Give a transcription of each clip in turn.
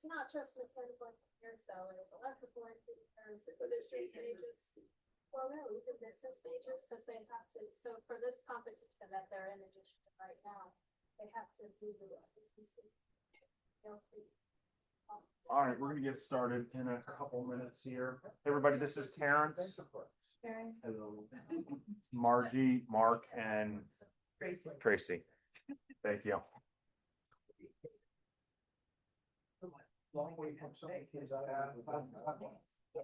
it's not just mechanical engineers though, there's electrical engineers, it's business majors. Well, no, even business majors, because they have to, so for this competition that they're in addition to right now, they have to do the business. All right, we're gonna get started in a couple minutes here. Everybody, this is Terrence, Margie, Mark, and Tracy. Thank you. I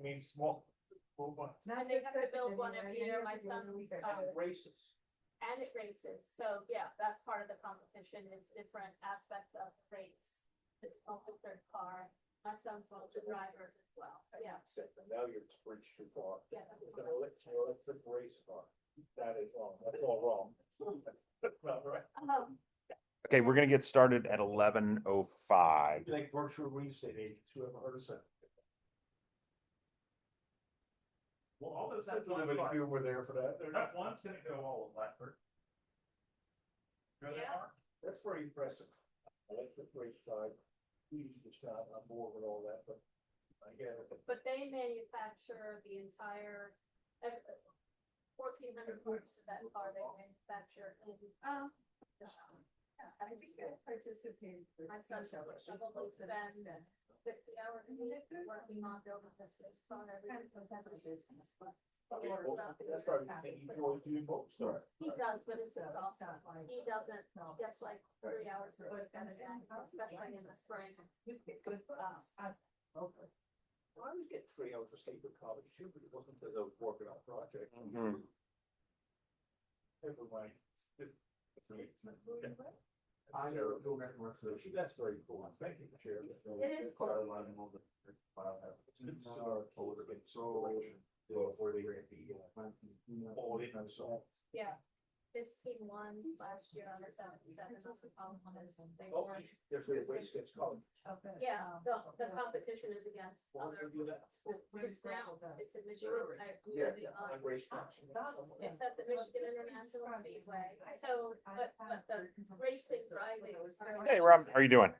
mean, small. And they have to build one every year, my son's, Races. and it races, so yeah, that's part of the competition, it's different aspects of the race. The third car, my son's one of the drivers as well, but yeah. Now you're reached too far. Yeah. It's an electric race car. That is wrong. That's all wrong. Well, right. Okay, we're gonna get started at 11:05. Like virtual reset agents, who ever heard of that? Well, all those that were there for that. They're not one's gonna go all of Blackbird. Yeah. That's very impressive. Electric race side, he's just not on board with all that, but I get it. But they manufacture the entire, 1,400 parts to that car they manufacture in, the shop. Yeah, I think I participated. My son probably spends 50 hours a week working on building this race car every day. That's right, you enjoy doing both stuff. He does, but it's exhausting. He doesn't, gets like 3 hours of sleep every day, especially in the spring. Okay. Well, I was getting 3 hours of sleep at college too, but it wasn't because I was working on a project. Never mind. That's very cool. Thank you, Chair. It is cool. Yeah, his team won last year on the 77. They Oh, won. there's a race against college. Yeah, the competition is against other schools. It's now, it's in Michigan. On race tracks. It's at the Michigan International Speedway. So, but the racing driving. Hey, Rob, how are you doing?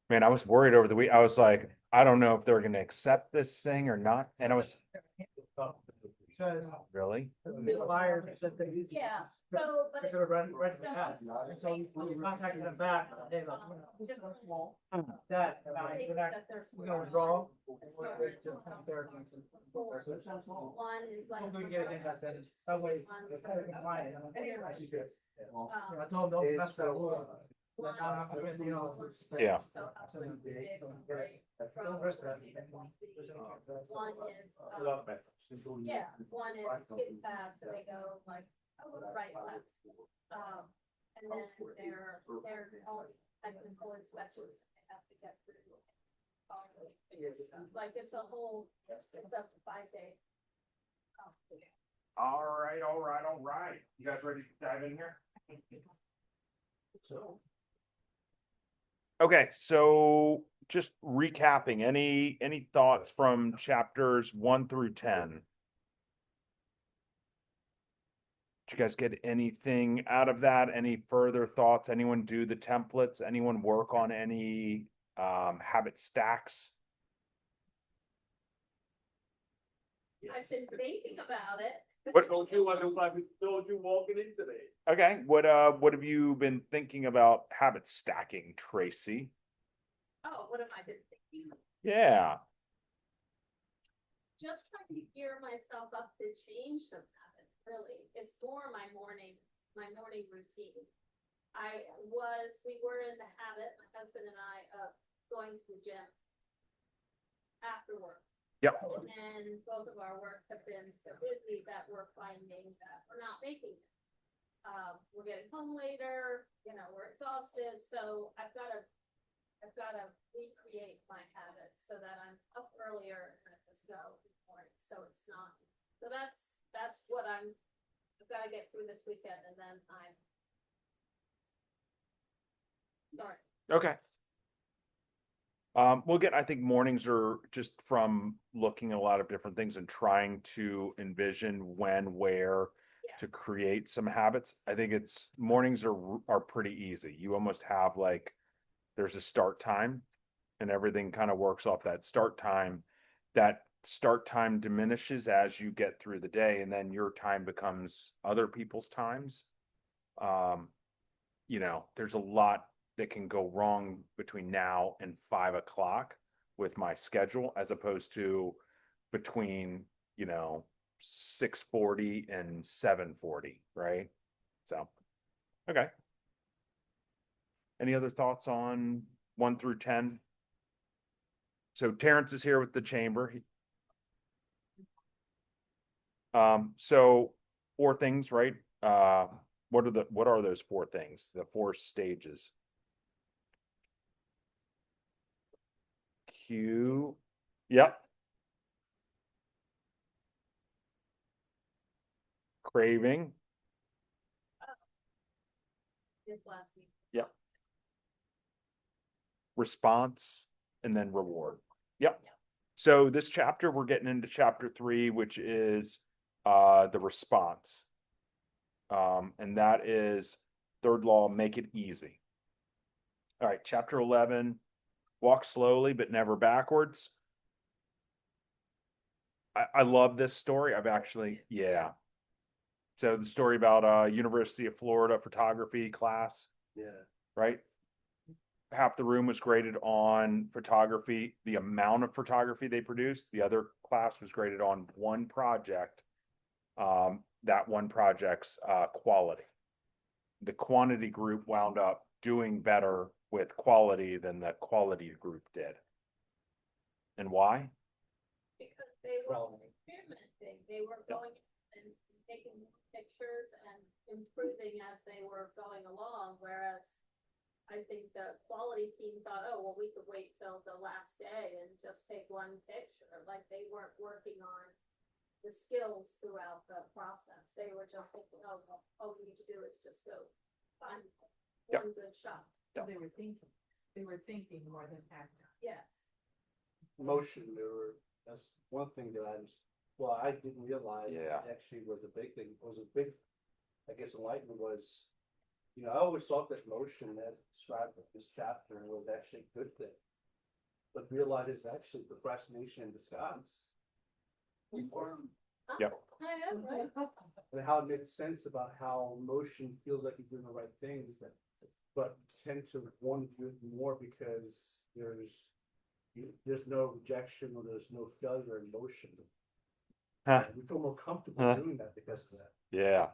Man, I was worried over the week. I was like, I don't know if they're gonna accept this thing or not. And I was really. Yeah, so, but. Sort of right to the past, and so we contacted them back, they like, that, we're gonna withdraw. One is like. Hopefully we get it in that sentence, that way, they're kind of compliant. I told them, that's the rule. That's how I'm gonna, you know. Yeah. Don't risk that. One is, yeah, one is getting bad, so they go like right, left. And then they're all technical inspections they have to get through. Like it's a whole, it's up to 5 days. All right. You guys ready to dive in here? Okay, so just recapping, any thoughts from chapters 1 through 10? Did you guys get anything out of that? Any further thoughts? Anyone do the templates? Anyone work on any habit stacks? I've been thinking about it. What Told you walking in today. Okay, what have you been thinking about habit stacking, Tracy? Oh, what have I been thinking? Yeah. Just trying to gear myself up to change some habits, really. It's more my morning routine. We were in the habit, my husband and I, of going to the gym after work. Yep. And then both of our work have been so busy that we're finding that we're not making it. We're getting home later, we're exhausted, so I've got to recreate my habit so that I'm up earlier and I just go in the morning, so it's not. So that's what I've got to get through this weekend, and then I'm. Sorry. Okay. Well, again, I think mornings are just from looking at a lot of different things and trying to envision when, where to create some habits. I think mornings are pretty easy. You almost have like there's a start time and everything kind of works off that start time. That start time diminishes as you get through the day, and then your time becomes other people's times. You know, there's a lot that can go wrong between now and 5 o'clock with my schedule, as opposed to between, you know, 6:40 and 7:40, right? So, okay. Any other thoughts on 1 through 10? So Terrence is here with the chamber. So 4 things, right? What are those 4 things? The 4 stages? Q. Yep. Craving. This last week. Yep. Response and then reward. Yep. Yep. So this chapter, we're getting into chapter 3, which is the response. And that is third law, make it easy. All right, chapter 11, walk slowly but never backwards. I love this story. I've actually, yeah. So the story about University of Florida photography class, Yeah. right? Half the room was graded on photography, the amount of photography they produced. The other class was graded on one project. That one project's quality. The quantity group wound up doing better with quality than the quality group did. And why? Because they were experimenting, they were going and taking pictures and improving as they were going along, whereas I think the quality team thought, oh, well, we could wait till the last day and just take one picture, like they weren't working on the skills throughout the process. They were just thinking, oh, well, all we need to do is just go find Yep. one good shot. Yep. They were thinking more than acting. Yes. Motion, that's one thing that I didn't realize. Yeah. Actually was a big thing, I guess enlightenment was, you know, I always thought that motion that described in this chapter was actually a good thing. But realize it's actually procrastination in disguise. Yep. I know, right? And how it makes sense about how motion feels like you're doing the right things, but tend to want to do it more because there's no rejection or there's no failure in motion. Huh. We feel more comfortable Huh. doing that because of that. Yeah.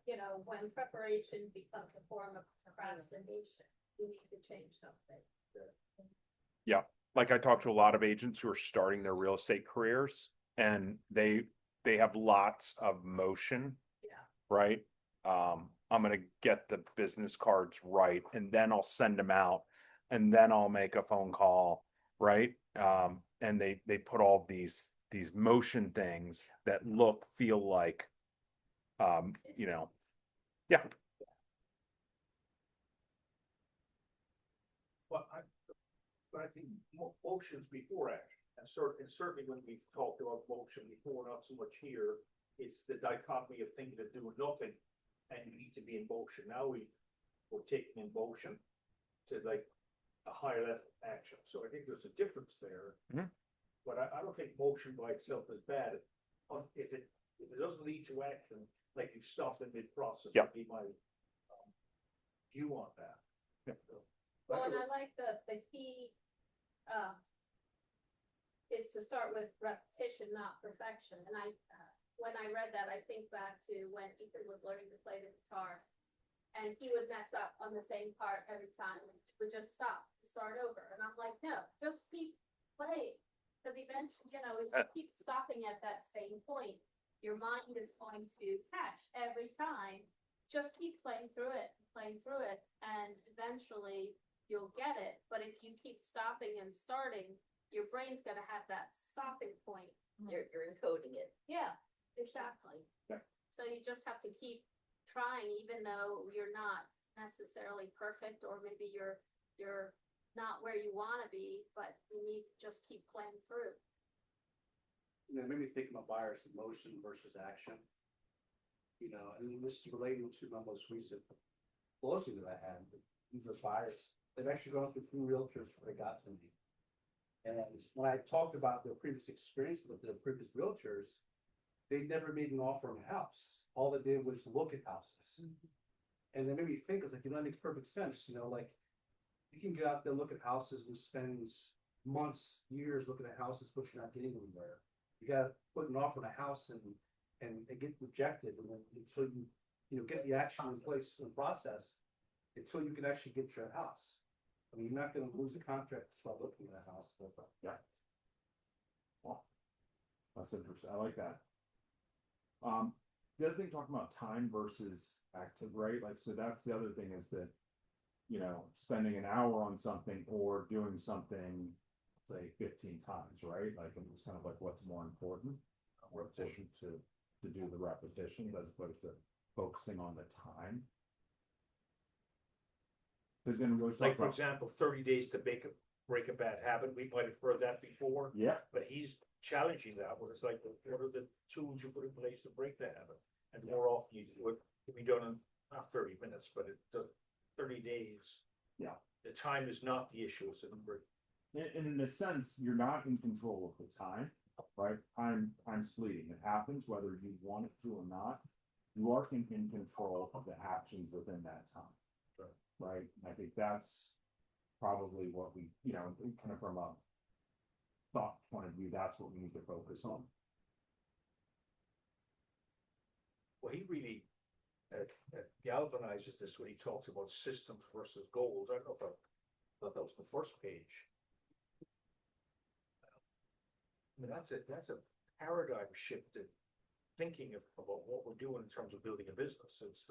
You know, when preparation becomes a form of procrastination, we need to change something. Like I talked to a lot of agents who are starting their real estate careers, and they have lots of motion. Yeah. Right. I'm gonna get the business cards right, and then I'll send them out, and then I'll make a phone call, right? And they put all these motion things that feel like, you know, yeah. But I think motion's before action, and certainly when we've talked about motion before, not so much here, it's the dichotomy of thinking of doing nothing, and you need to be in motion. Now we're taking in motion to like a higher level action, so I think there's a difference there. Mhm. But I don't think motion by itself is bad, if it doesn't lead to action, like you stop in mid-process, Yep. would be my view on that. Yep. So, Well, and I like the key, is to start with repetition, not perfection. And when I read that, I think back to when Ethan was learning to play the guitar. And he would mess up on the same part every time, and would just start over. And I'm like, no, just keep playing. Because eventually, you know, if you keep stopping at that same point, your mind is going to catch every time. Just keep playing through it, and eventually you'll get it. But if you keep stopping and starting, your brain's gonna have that stopping point. You're encoding it. Yeah, exactly. Yeah. So you just have to keep trying, even though you're not necessarily perfect, or maybe you're not where you wanna be, but you need to just keep playing through. You know, maybe think about buyer's emotion versus action. You know, and this is relating to my most recent closing that I had. These are buyers they've actually gone through 3 realtors before they got to me. And when I talked about their previous experience with their previous realtors, they never made an offer on a house. All they did was look at houses. And they made me think, I was like, that makes perfect sense, like, you can get out there, look at houses and spend months, years looking at houses, but you're not getting anywhere. You gotta put an offer on a house and they get rejected, and then until you get the action in place in the process, until you can actually get your house. I mean, you're not gonna lose a contract just by looking at a house, but Yeah. Well, that's interesting. I like that. The other thing, talking about time versus active, right? Like, so that's the other thing is that, spending an hour on something or doing something, say 15 times, right? Like, it was kind of like, what's more important? Repetition to do the repetition as opposed to focusing on the time. Because then we always talk Like, for about, example, 30 days to break a bad habit, we might have heard that before, yeah, but he's challenging that, where it's like, what are the tools you put in place to break the habit? And more often you do it, can be done in not 30 minutes, but it does 30 days. Yeah. The time is not the issue, it's the number. and in a sense, you're not in control of the time, right? Time's fleeting. It happens whether you want it to or not. You are in control of the actions within that time. Right. Right? I think that's probably what we, kind of from a thought point of view, that's what we need to focus on. Well, he really galvanizes this when he talks about systems versus goals. I don't know if I thought that was the first page. I mean, that's a paradigm shift in thinking about what we're doing in terms of building a business. It's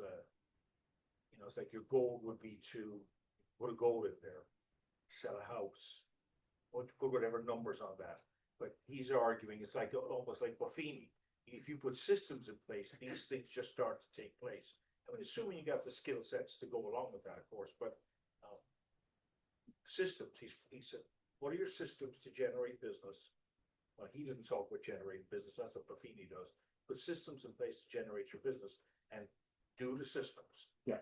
it's like your goal would be to put a goal in there, sell a house, or to put whatever numbers on that. But he's arguing it's like almost like Buffini. If you put systems in place, these things just start to take place. I mean, assuming you got the skill sets to go along with that, of course, but systems, he said, what are your systems to generate business? Well, he didn't talk about generating business, that's what Buffini does. Put systems in place to generate your business and do the systems. Yeah.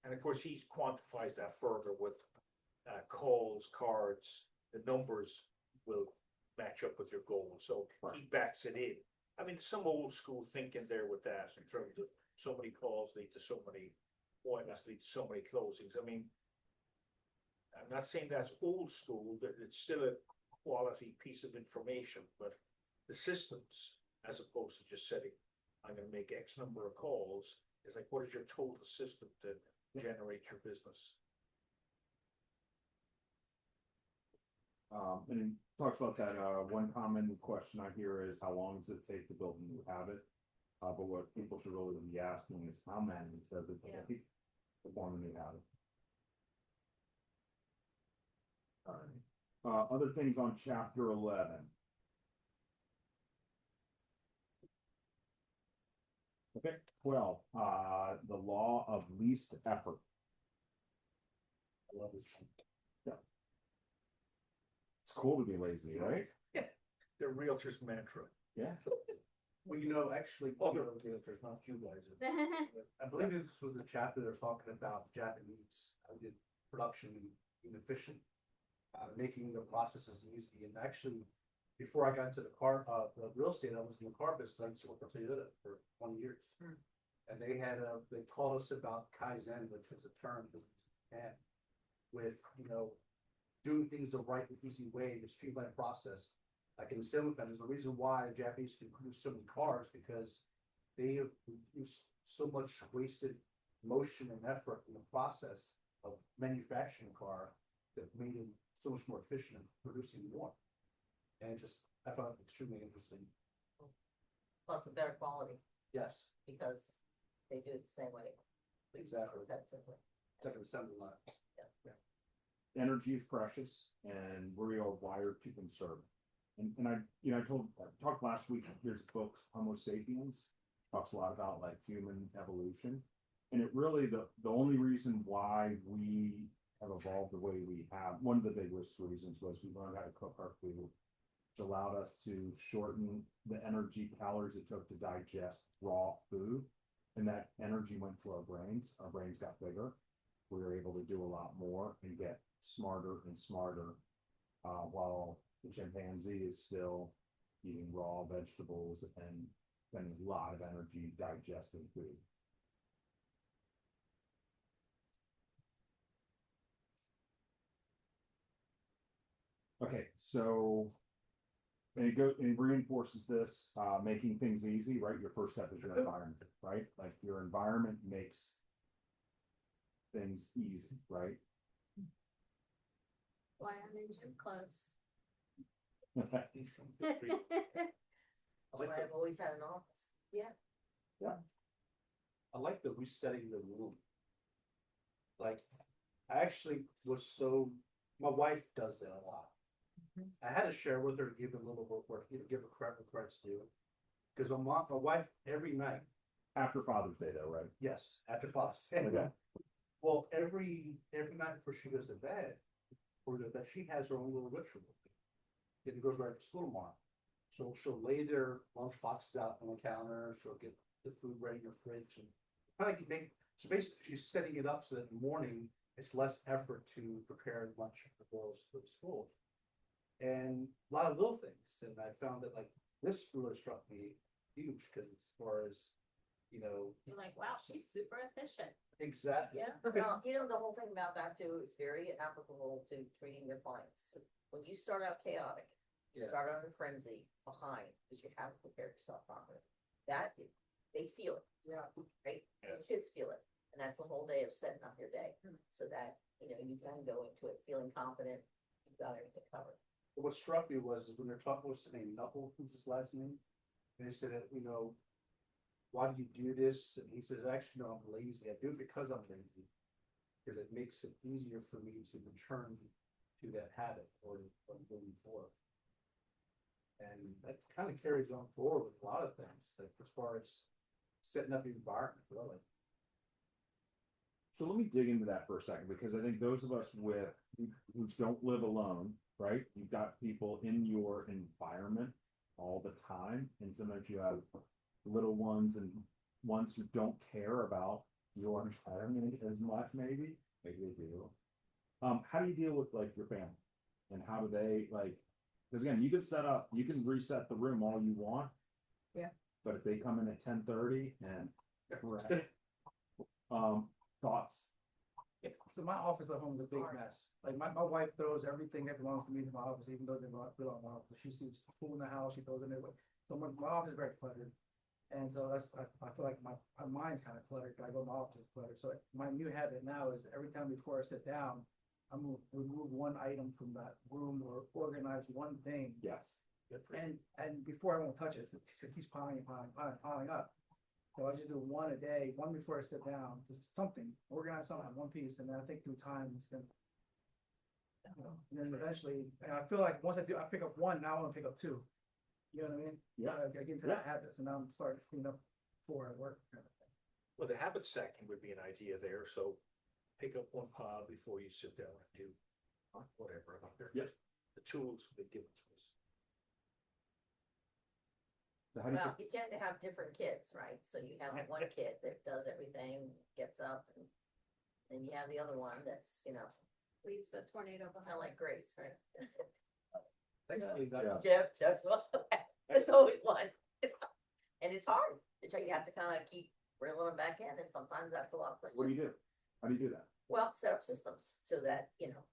And of course, he quantifies that further with calls, cards, the numbers will match up with your goals. So he backs it in. I mean, some old school thinking there with that in terms of so many calls lead to so many appointments, lead to so many closings. I mean, I'm not saying that's old school, that it's still a quality piece of information, but the systems, as opposed to just setting, I'm going to make X number of calls, is like, what is your total system to generate your business? And he talks about that, one common question I hear is how long does it take to build a new habit? But what people should really be asking is how many does it take to form a new habit? Other things on chapter 11. Okay, 12, the law of least effort. I love this one. Yeah. It's cool to be lazy, right? The realtor's mantra. Yeah. well, actually, other realtors, not you guys. I believe this was the chapter they're talking about Japanese did production efficient, making the processes easy. And actually, before I got into the real estate, I was in the car business. I used to work for Toyota for 20 years. And they taught us about Kaizen, which is a term that we had with, doing things the right and easy way, the streamlined process. Like in the semiconductors, there's a reason why the Japanese can produce so many cars, because they have produced so much wasted motion and effort in the process of manufacturing a car that made it so much more efficient in producing more. And I found it extremely interesting. Plus a better quality, Yes, because they do it the same way. exactly. Effectively. It's like an assembly line. Energy is precious and we are wired to conserve. And I talked last week, there's a book, Homo Sapiens, talks a lot about like human evolution. And it really, the only reason why we have evolved the way we have, one of the biggest reasons was we learned how to cook our food, which allowed us to shorten the energy calories it took to digest raw food. and that energy went to our brains got bigger. We were able to do a lot more and get smarter and smarter, while the chimpanzee is still eating raw vegetables and spending a lot of energy digesting food. Okay, so and it reinforces this, making things easy, right? Your first step is your environment, right? Like your environment makes things easy, right? Why I'm in gym clothes. That's why I've always had an office. I like the resetting the room. Like, I actually was so, my wife does that a lot. I had to share with her, give her a little work, give her credit where credit's due. Cause my wife, every night, After Father's Day though, right? yes, after Father's Day. Okay. Well, every night before she goes to bed, or that she has her own little ritual. It goes right to school tomorrow. So she'll lay their lunch boxes out on the counter, she'll get the food ready in the fridge and kind of make, so basically she's setting it up so that in the morning, it's less effort to prepare lunch for the girls for the school. And a lot of little things, and I found that like, this really struck me huge, because as far as, you know, You're like, wow, she's super efficient. exactly. Yeah. Well, you know, the whole thing about that too is very applicable to treating your clients. When you start out chaotic, you Yeah. start out in frenzy, behind, because you haven't prepared yourself properly. That, they feel it. Yeah. Right? Yeah. The kids feel it. And that's the whole day of setting up your day, so that, you know, you can go into it feeling confident, you've got everything covered. What struck me was when they're talking, what's his name, Knuckle, who's his last name? And they said, you know, why do you do this? And he says, actually, no, I'm lazy. I do it because I'm lazy. Because it makes it easier for me to return to that habit or moving forward. And that kind of carries on forward with a lot of things, like as far as setting up the environment, really. So let me dig into that for a second, because I think those of us who don't live alone, right? You've got people in your environment all the time, and sometimes you have little ones and ones who don't care about your environment as much, maybe they do. How do you deal with like your family, and how do they like? Because again, you can reset the room all you want. Yeah. But if they come in at 10:30 and thoughts. So my office at home is a big mess. Like my wife throws everything that belongs to me to my office, even though they belong to my office. She sees food in the house, she throws it in. So my office is very cluttered. And so I feel like my mind's kind of cluttered. I go to my office is cluttered. So my new habit now is every time before I sit down, I'm gonna remove one item from that room or organize one thing. Yes. And before I won't touch it, it keeps piling up. So I just do one a day, one before I sit down, just something, organize something, one piece, and then I think through time it's gonna. And then eventually, and I feel like once I pick up one, now I wanna pick up two. You know what I mean? Yeah. So I get into that habit, so now I'm starting to clean up before I work. Kind of thing. Well, the habit stacking would be an idea there, so pick up one pile before you sit down and do whatever. Yep. The tools would give it to us. So how do you Well, you tend to have different kids, right? So you have one kid that does everything, gets up, and then you have the other one that's, you know, Leaves a tornado kind of behind. like Grace, right? Yeah. Jeff, there's always one. And it's hard. You have to kind of keep reeling them back in, and sometimes that's a lot. What do you do? How do you do that? Well, set up systems so that, you know,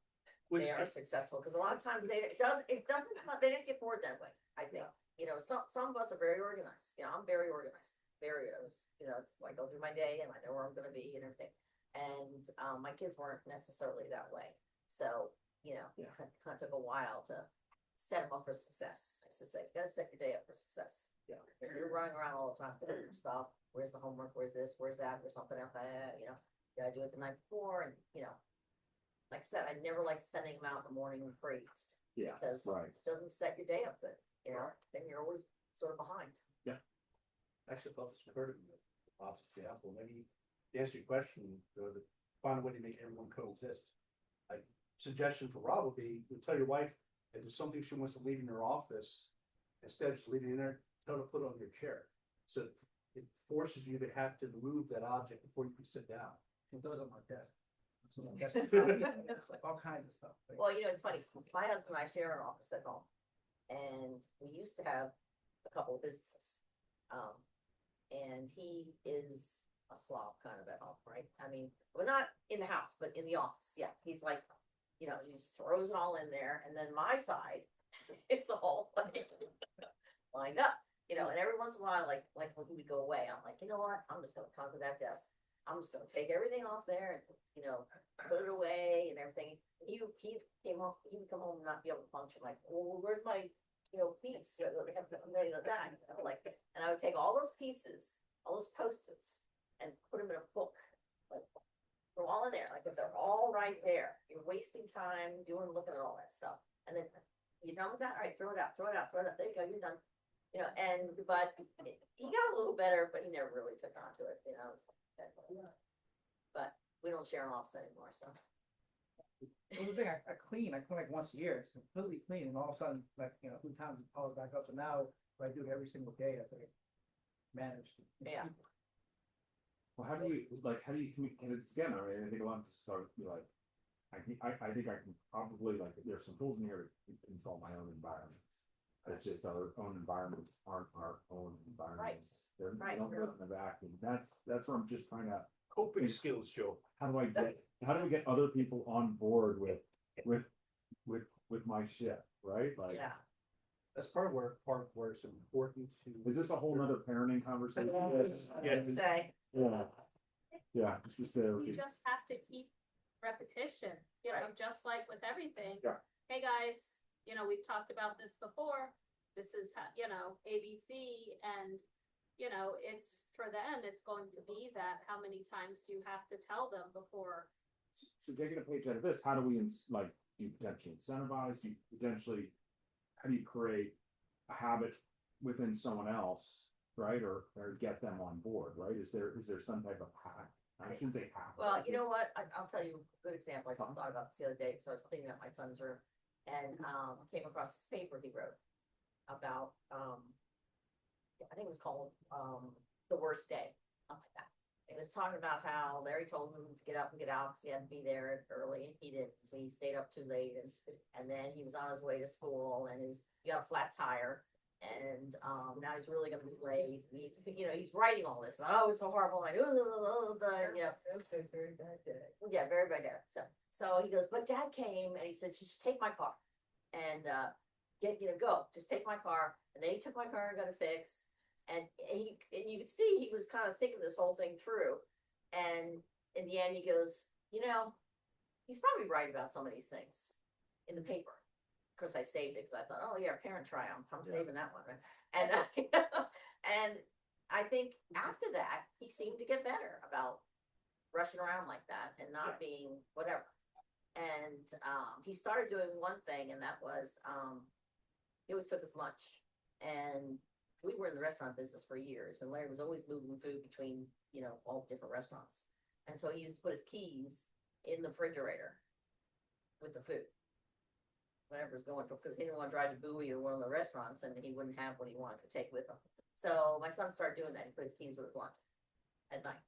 Was they are successful, because a lot of times they didn't get bored that way, I think. You know, some of us are very organized, you know, I'm very organized, you know, it's like, I go through my day and I know where I'm gonna be and everything. And, my kids weren't necessarily that way, so, you know, it kind of took a while to set them up for success. I used to say, you gotta set your day up for success. You know, if you're running around all the time, doing your stuff, where's the homework, where's this, where's that, where's something else, you know, you gotta do it the night before, and, you know. Like I said, I never like sending them out in the morning crazed, Yeah. because Right. it doesn't set your day up good, you know, then you're always sort of behind. Actually, I thought this occurred to me, Bob's example, maybe to answer your question, to find a way to make everyone coexist. A suggestion for Rob would be, you tell your wife, if there's something she wants to leave in her office, instead of just leaving it in there, tell her to put it on your chair. So it forces you to have to move that object before you can sit down. It does on my desk. So my desk it's like all kinds of stuff. Like, Well, it's funny, my husband and I share an office at home, and we used to have a couple of businesses. And he is a slob kind of at home, right? I mean, well, not in the house, but in the office, yeah, he's like, he just throws it all in there, and then my side, it's all like lined up, and every once in a while, like when we go away, I'm like, you know what, I'm just gonna conquer that desk. I'm just gonna take everything off there and, put it away and everything. He came home, he would come home and not be able to function, like, well, where's my, piece that we have to lay like that, like, and I would take all those pieces, all those Post-its, and put them in a book, like, they're all in there, like, if they're all right there, you're wasting time looking at all that stuff, and then, you done with that, all right, throw it out, there you go, you're done. But he got a little better, but he never really took on to it, but we don't share an office anymore, so. well, the thing, I clean like once a year, it's completely clean, and all of a sudden, like, 2 times it follows back up, so now, I do it every single day, I think, manage. Yeah. Well, how do you communicate this again? I mean, I think a lot of this start to be like, I think I can probably, like, there's some tools in here to control my own environments. It's just our own environments aren't our own environments. They're, Right. they don't live in a vacuum. That's where I'm just trying to, Coping skills, Joe. how do we get other people on board with my shit, right? Like, Yeah. That's part where it's important to. is this a whole nother parenting conversation? Yes. Say, Yeah. Yeah, this is You just have to keep repetition, just like with everything. Yeah. Hey, guys, we've talked about this before. This is how, ABC, and, it's, for them, it's going to be that, how many times do you have to tell them before? So taking a page out of this, how do we, do you potentially incentivize, how do you create a habit within someone else, right? Or get them on board, right? Is there some type of hack? I shouldn't say hack. well, you know what, I'll tell you a good example, I thought about this the other day, because I was cleaning up my son's room, and, came across this paper he wrote about, I think it was called, The Worst Day, something like that. It was talking about how Larry told him to get up and get out, because he had to be there early, and he didn't, so he stayed up too late, and then he was on his way to school, and he got a flat tire, and, now he's really gonna be late, and he's writing all this, oh, it's so horrible, like, very bad day. Yeah, very bad day, so he goes, but Dad came, and he said, just take my car, and, go, just take my car, and then he took my car and got it fixed. And you could see he was kind of thinking this whole thing through. And in the end, he goes, he's probably right about some of these things in the paper. Of course, I saved it because I thought, oh yeah, parent triumph. I'm saving that one. Right? And and I think after that, he seemed to get better about rushing around like that and not being whatever. And he started doing one thing, and that was he always took his lunch. And we were in the restaurant business for years, and Larry was always moving food between, all different restaurants. And so he used to put his keys in the refrigerator with the food, whatever was going for, because he didn't want to drive to Bowie or one of the restaurants, and he wouldn't have what he wanted to take with him. So my son started doing that. He put his keys with his lunch at night,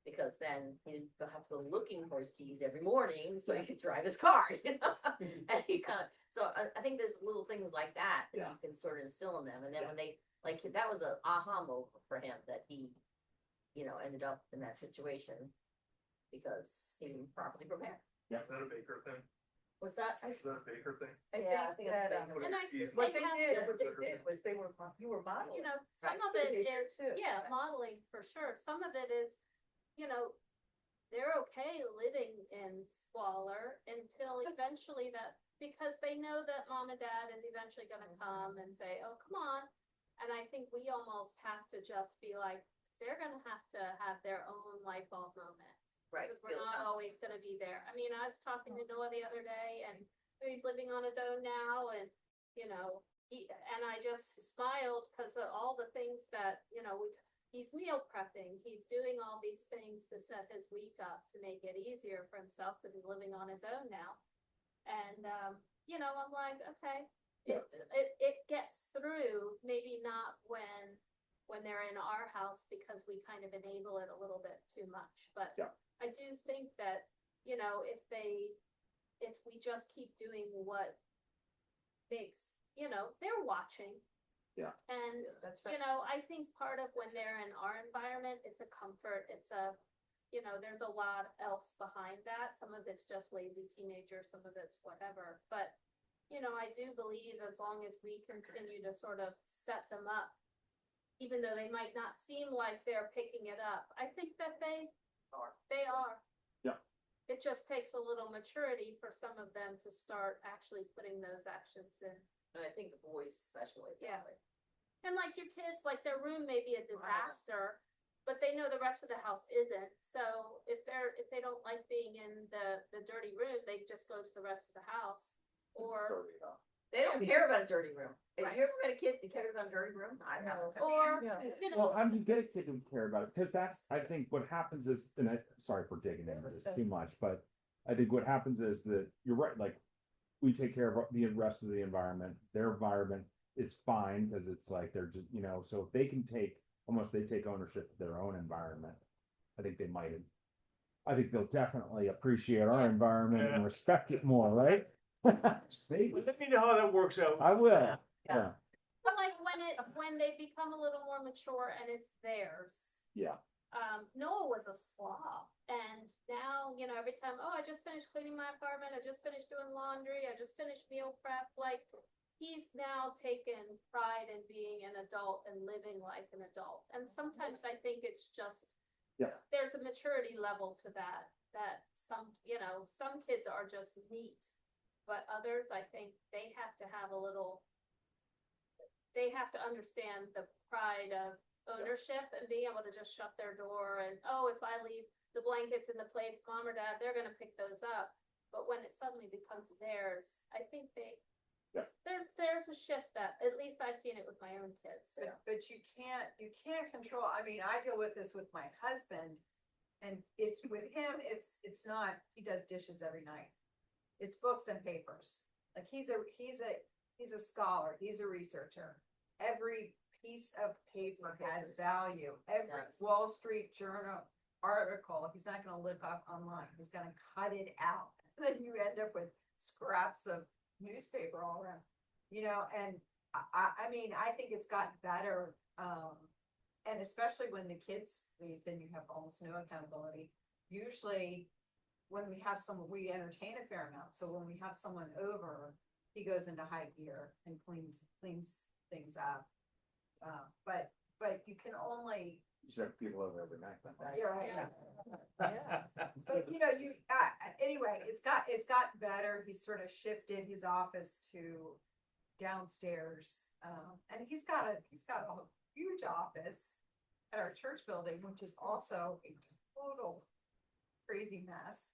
because then he didn't have to go looking for his keys every morning, so he could drive his car. And he so I think there's little things like that you can sort of instill in them, and then when they. Like, that was an aha moment for him that he, ended up in that situation because he didn't properly prepare. Is that a Baker thing? What's that? Is that a Baker thing? Yeah, I think it's that, big. And I Keys. What they they have did, to- what they did was you were modeling. Some Right. of it Behavior is, too. Right. modeling for sure. Some of it is, they're okay living in squalor until eventually because they know that mom and dad is eventually gonna come and say, oh, come on. And I think we almost have to just be like, they're gonna have to have their own light bulb moment. Right. Because we're not always gonna be there. I mean, I was talking to Noah the other day, and he's living on his own now, and, and I just smiled because of all the things that, he's meal prepping, he's doing all these things to set his week up to make it easier for himself because he's living on his own now. And, I'm like, okay, it gets through, maybe not when when they're in our house because we kind of enable it a little bit too much, but Yeah. I do think that, you know, if we just keep doing what makes, you know, they're watching. Yeah. And, That's you know, I think part of when they're in our environment, it's a comfort, it's a, you know, there's a lot else behind that. Some of it's just lazy teenagers, some of it's whatever, but, you know, I do believe as long as we continue to sort of set them up, even though they might not seem like they're picking it up, I think that they are. Yeah. It just takes a little maturity for some of them to start actually putting those actions in. And I think the boys especially. Yeah. And like your kids, like their room may be a disaster, but they know the rest of the house isn't. So if they don't like being in the dirty room, they just go to the rest of the house. Or, They don't care about a dirty room. Have Right. you ever met a kid that cares about a dirty room? I haven't. or, Yeah. you know. Well, I mean, get a kid to care about it, because that's, I think what happens is, and I, sorry for digging into this too much, but I think what happens is that, you're right, like, we take care of the rest of the environment, their environment is fine, because it's like, they're just, you know, so if they can take, they take ownership of their own environment, I think I think they'll definitely appreciate our Yeah. environment and Yeah. respect it more, right? Maybe. Let me know how that works out. I will, Yeah. yeah, But like when they become a little more mature and it's theirs. yeah. Noah was a slob, and now, you know, every time, oh, I just finished cleaning my apartment, I just finished doing laundry, I just finished meal prep, like, he's now taken pride in being an adult and living like an adult, and sometimes I think it's just, Yeah. there's a maturity level to that some, you know, some kids are just neat, but others, I think they have to have a little, they have to understand the pride of ownership and being able to just shut their door and, oh, if I leave the blankets and the plates, mom or dad, they're gonna pick those up. But when it suddenly becomes theirs, I think Yeah. there's a shift that, at least I've seen it with my own kids. But you can't control, I mean, I deal with this with my husband. And it's with him, it's not, he does dishes every night. It's books and papers. Like he's a scholar, he's a researcher. Every piece of paper has value. Every Yes. Wall Street Journal article, he's not gonna look up online, he's gonna cut it out. And then you end up with scraps of newspaper all around, you know, and I mean, I think it's gotten better, and especially when the kids leave, then you have almost no accountability. Usually, when we have someone, we entertain a fair amount, so when we have someone over, he goes into high gear and cleans things up. But you can only, You should have people over every night. you're right. Yeah. But you know, anyway, it's gotten better. He's sort of shifted his office to downstairs. And he's got a huge office at our church building, which is also a total crazy mess.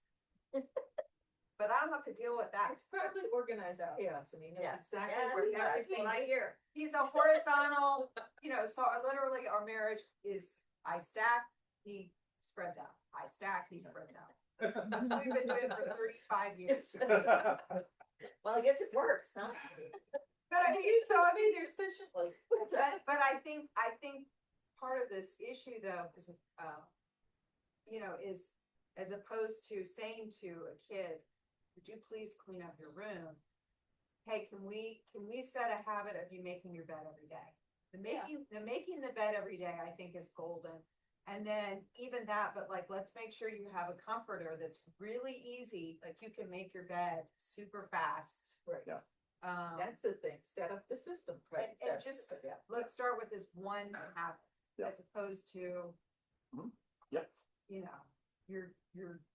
But I don't have to deal with that. It's probably organized chaos, and he knows Yeah. exactly Yes, where that's everything what I hear. He's a horizontal, you know, so literally our marriage is, I stack, he spreads out. I stack, he spreads out. That's what we've been doing for 35 years. Well, I guess it works, huh? But I mean, there's efficiently. but I think part of this issue though is, you know, is as opposed to saying to a kid, would you please clean up your room? Hey, can we set a habit of you making your bed every day? The making the bed every day, I think, is golden. And then even that, but like, let's make sure you have a comforter that's really easy, like you can make your bed super fast. Right. Yeah. That's the thing, set up the system. And just, let's start with this one habit, Yeah. as opposed to. Yep. You know, your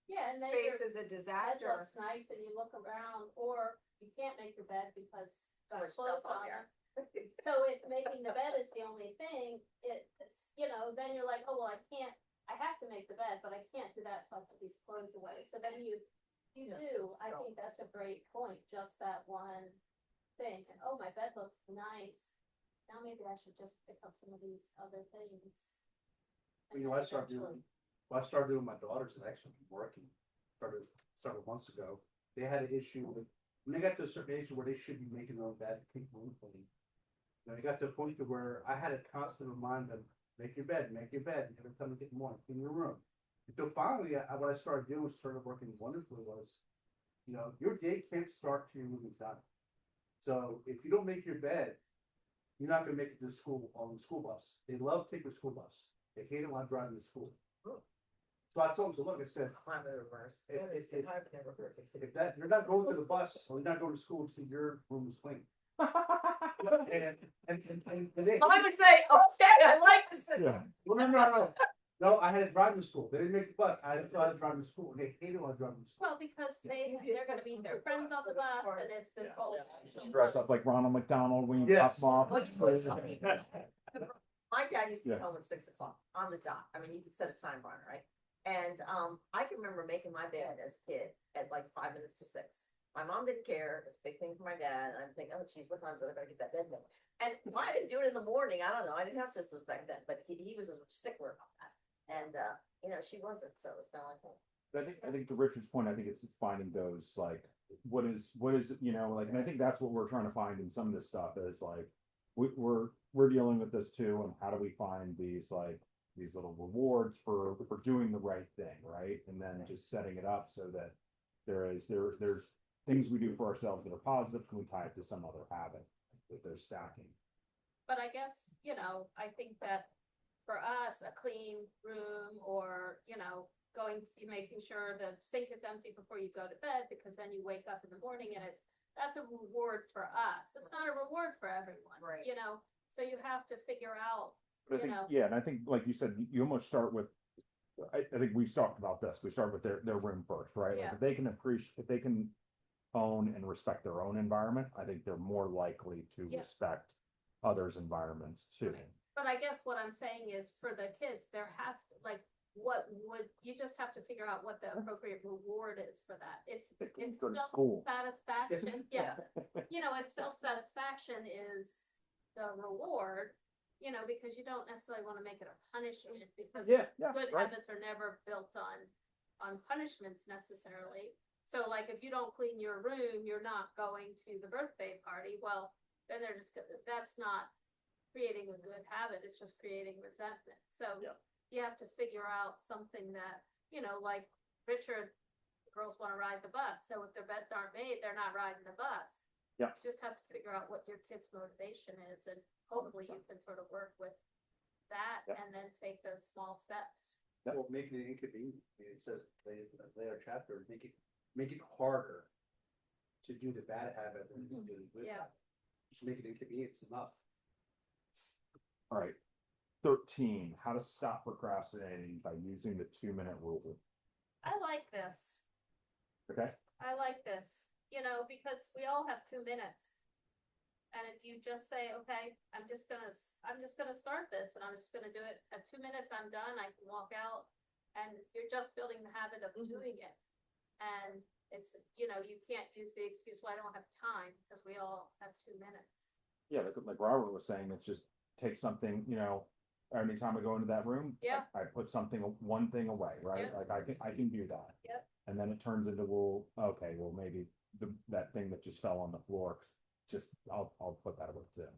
Yeah, and then space your is a bed disaster. looks nice and you look around, or you can't make your bed because got Too much stuff clothes on on there. it. So if making the bed is the only thing, it's, you know, then you're like, oh, well, I have to make the bed, but I can't do that till I put these clothes away. So then you Yeah, do, I so- think that's a great point, just that one thing. And, oh, my bed looks nice. Now maybe I should just pick up some of these other things. And You know, then I started eventually- doing my daughters and actually working, started several months ago. They had an issue with, when they got to a certain age where they should be making their own bed, keep room clean. You know, it got to a point to where I had a constant reminder, make your bed, every time you get in the morning, in your room. Until finally, what I started doing was started working wonderfully was, you know, your day can't start till your room is done. So if you don't make your bed, you're not gonna make it to school on the school bus. They love taking the school bus. They hate it while driving to school. So I told them, so look, I said, Climate reverse. If- It's climate never perfect. if that, you're not going to the bus, or you're not going to school until your room is clean. And they, I would say, okay, I like this system. well, no. No, I had to drive to school. They didn't make the bus. I had to drive to school. They hated when I drove to school. Well, because they're gonna meet their friends on the bus and it's this whole. Dress up like Ronald McDonald when you Yes. pop them off. What's funny, my dad used to get Yeah. home at 6 o'clock on the dot. I mean, you could set a time on it, right? And, I can remember making my bed as a kid at like 5 minutes to 6. My mom didn't care. It was a big thing for my dad. And I'm thinking, oh geez, what time is it? I gotta get that bed done. And why I didn't do it in the morning, I don't know. I didn't have systems back then, but he was a stickler on that. And, you know, she wasn't, so it was kind of like, well, I think to Richard's point, I think it's finding those like, what is, you know, like, and I think that's what we're trying to find in some of this stuff is like, we're dealing with this too, and how do we find these like, these little rewards for doing the right thing, right? And then just setting it up so that there's things we do for ourselves that are positive, can we tie it to some other habit that they're stacking? But I guess, you know, I think that for us, a clean room or, you know, making sure the sink is empty before you go to bed, because then you wake up in the morning and that's a reward for us. It's not a reward for everyone, Right. you know? So you have to figure out, But I you think, know. yeah, and I think, like you said, you almost start with, I think we've talked about this, we start with their room first, right? Like Yeah. if they can appreciate, if they can own and respect their own environment, I think they're more likely to Yeah. respect others' environments too. Right. But I guess what I'm saying is for the kids, there has to, like, you just have to figure out what the appropriate reward is for that. If it's Go to school. self-satisfaction, yeah. You know, if self-satisfaction is the reward, you know, because you don't necessarily want to make it a punishment, because Yeah, good right. habits are never built on punishments necessarily. So like if you don't clean your room, you're not going to the birthday party. Well, then that's not creating a good habit. It's just creating resentment. So Yeah. you have to figure out something that, you know, like Richard, girls want to ride the bus. So if their beds aren't made, they're not riding the bus. Yeah. You just have to figure out what your kid's motivation is, and hopefully you can sort of work with that Yeah. and then take those small steps. Yep. Well, make it inconvenient. It says, later chapter, make it harder to do the bad habit than to do the good Yeah. habit. Just make it inconvenient enough. All right. 13, how to stop procrastinating by using the 2-minute rule. I like this. Okay. I like this, you know, because we all have 2 minutes. And if you just say, okay, I'm just gonna start this and I'm just gonna do it at 2 minutes, I'm done, I can walk out. And you're just building the habit of doing it. And it's, you know, you can't use the excuse, well, I don't have time, because we all have 2 minutes. Yeah, like Robert was saying, it's just take something, you know, anytime I go into that room. Yeah. I put one thing away, right? Yeah. Like I can do that. Yep. And then it turns into, well, okay, well, maybe that thing that just fell on the floor, just, I'll put that away too.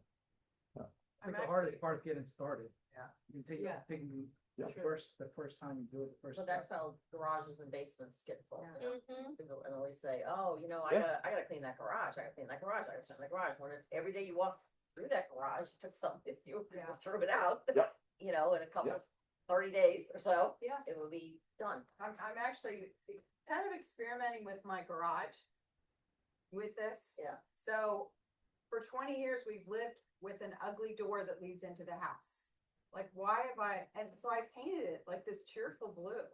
I think the hardest part getting started. Yeah. You take, Yeah. taking Yeah. the first time you do it, the first. so that's how garages and basements get full. Yeah. You know? Mm-hmm. People and always say, oh, you know, Yeah. I gotta clean that garage, I gotta clean that garage, I gotta clean that garage, when every day you walked through that garage, you took something with you, Yeah. you threw it out. Yep. You know, in a couple, Yep. 30 days or so, Yeah. it will be done. I'm actually kind of experimenting with my garage with this. Yeah. So for 20 years, we've lived with an ugly door that leads into the house. Like, why have and so I painted it like this cheerful blue.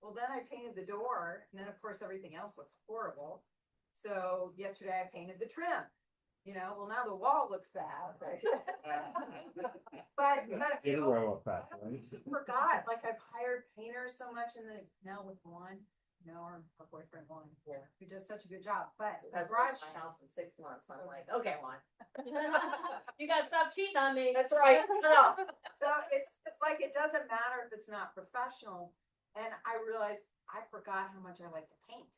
Well, then I painted the door, and then of course everything else looks horrible. So yesterday I painted the trim. You know, well, now the wall looks bad. But Hero effect, I right? forgot, like I've hired painters so much now with one, our boyfriend one, Yeah. who does such a good job, but the Has garage. my house in 6 months, I'm like, okay, one. You gotta stop cheating on me. That's right, no. So it's like, it doesn't matter if it's not professional, and I realized I forgot how much I like to paint.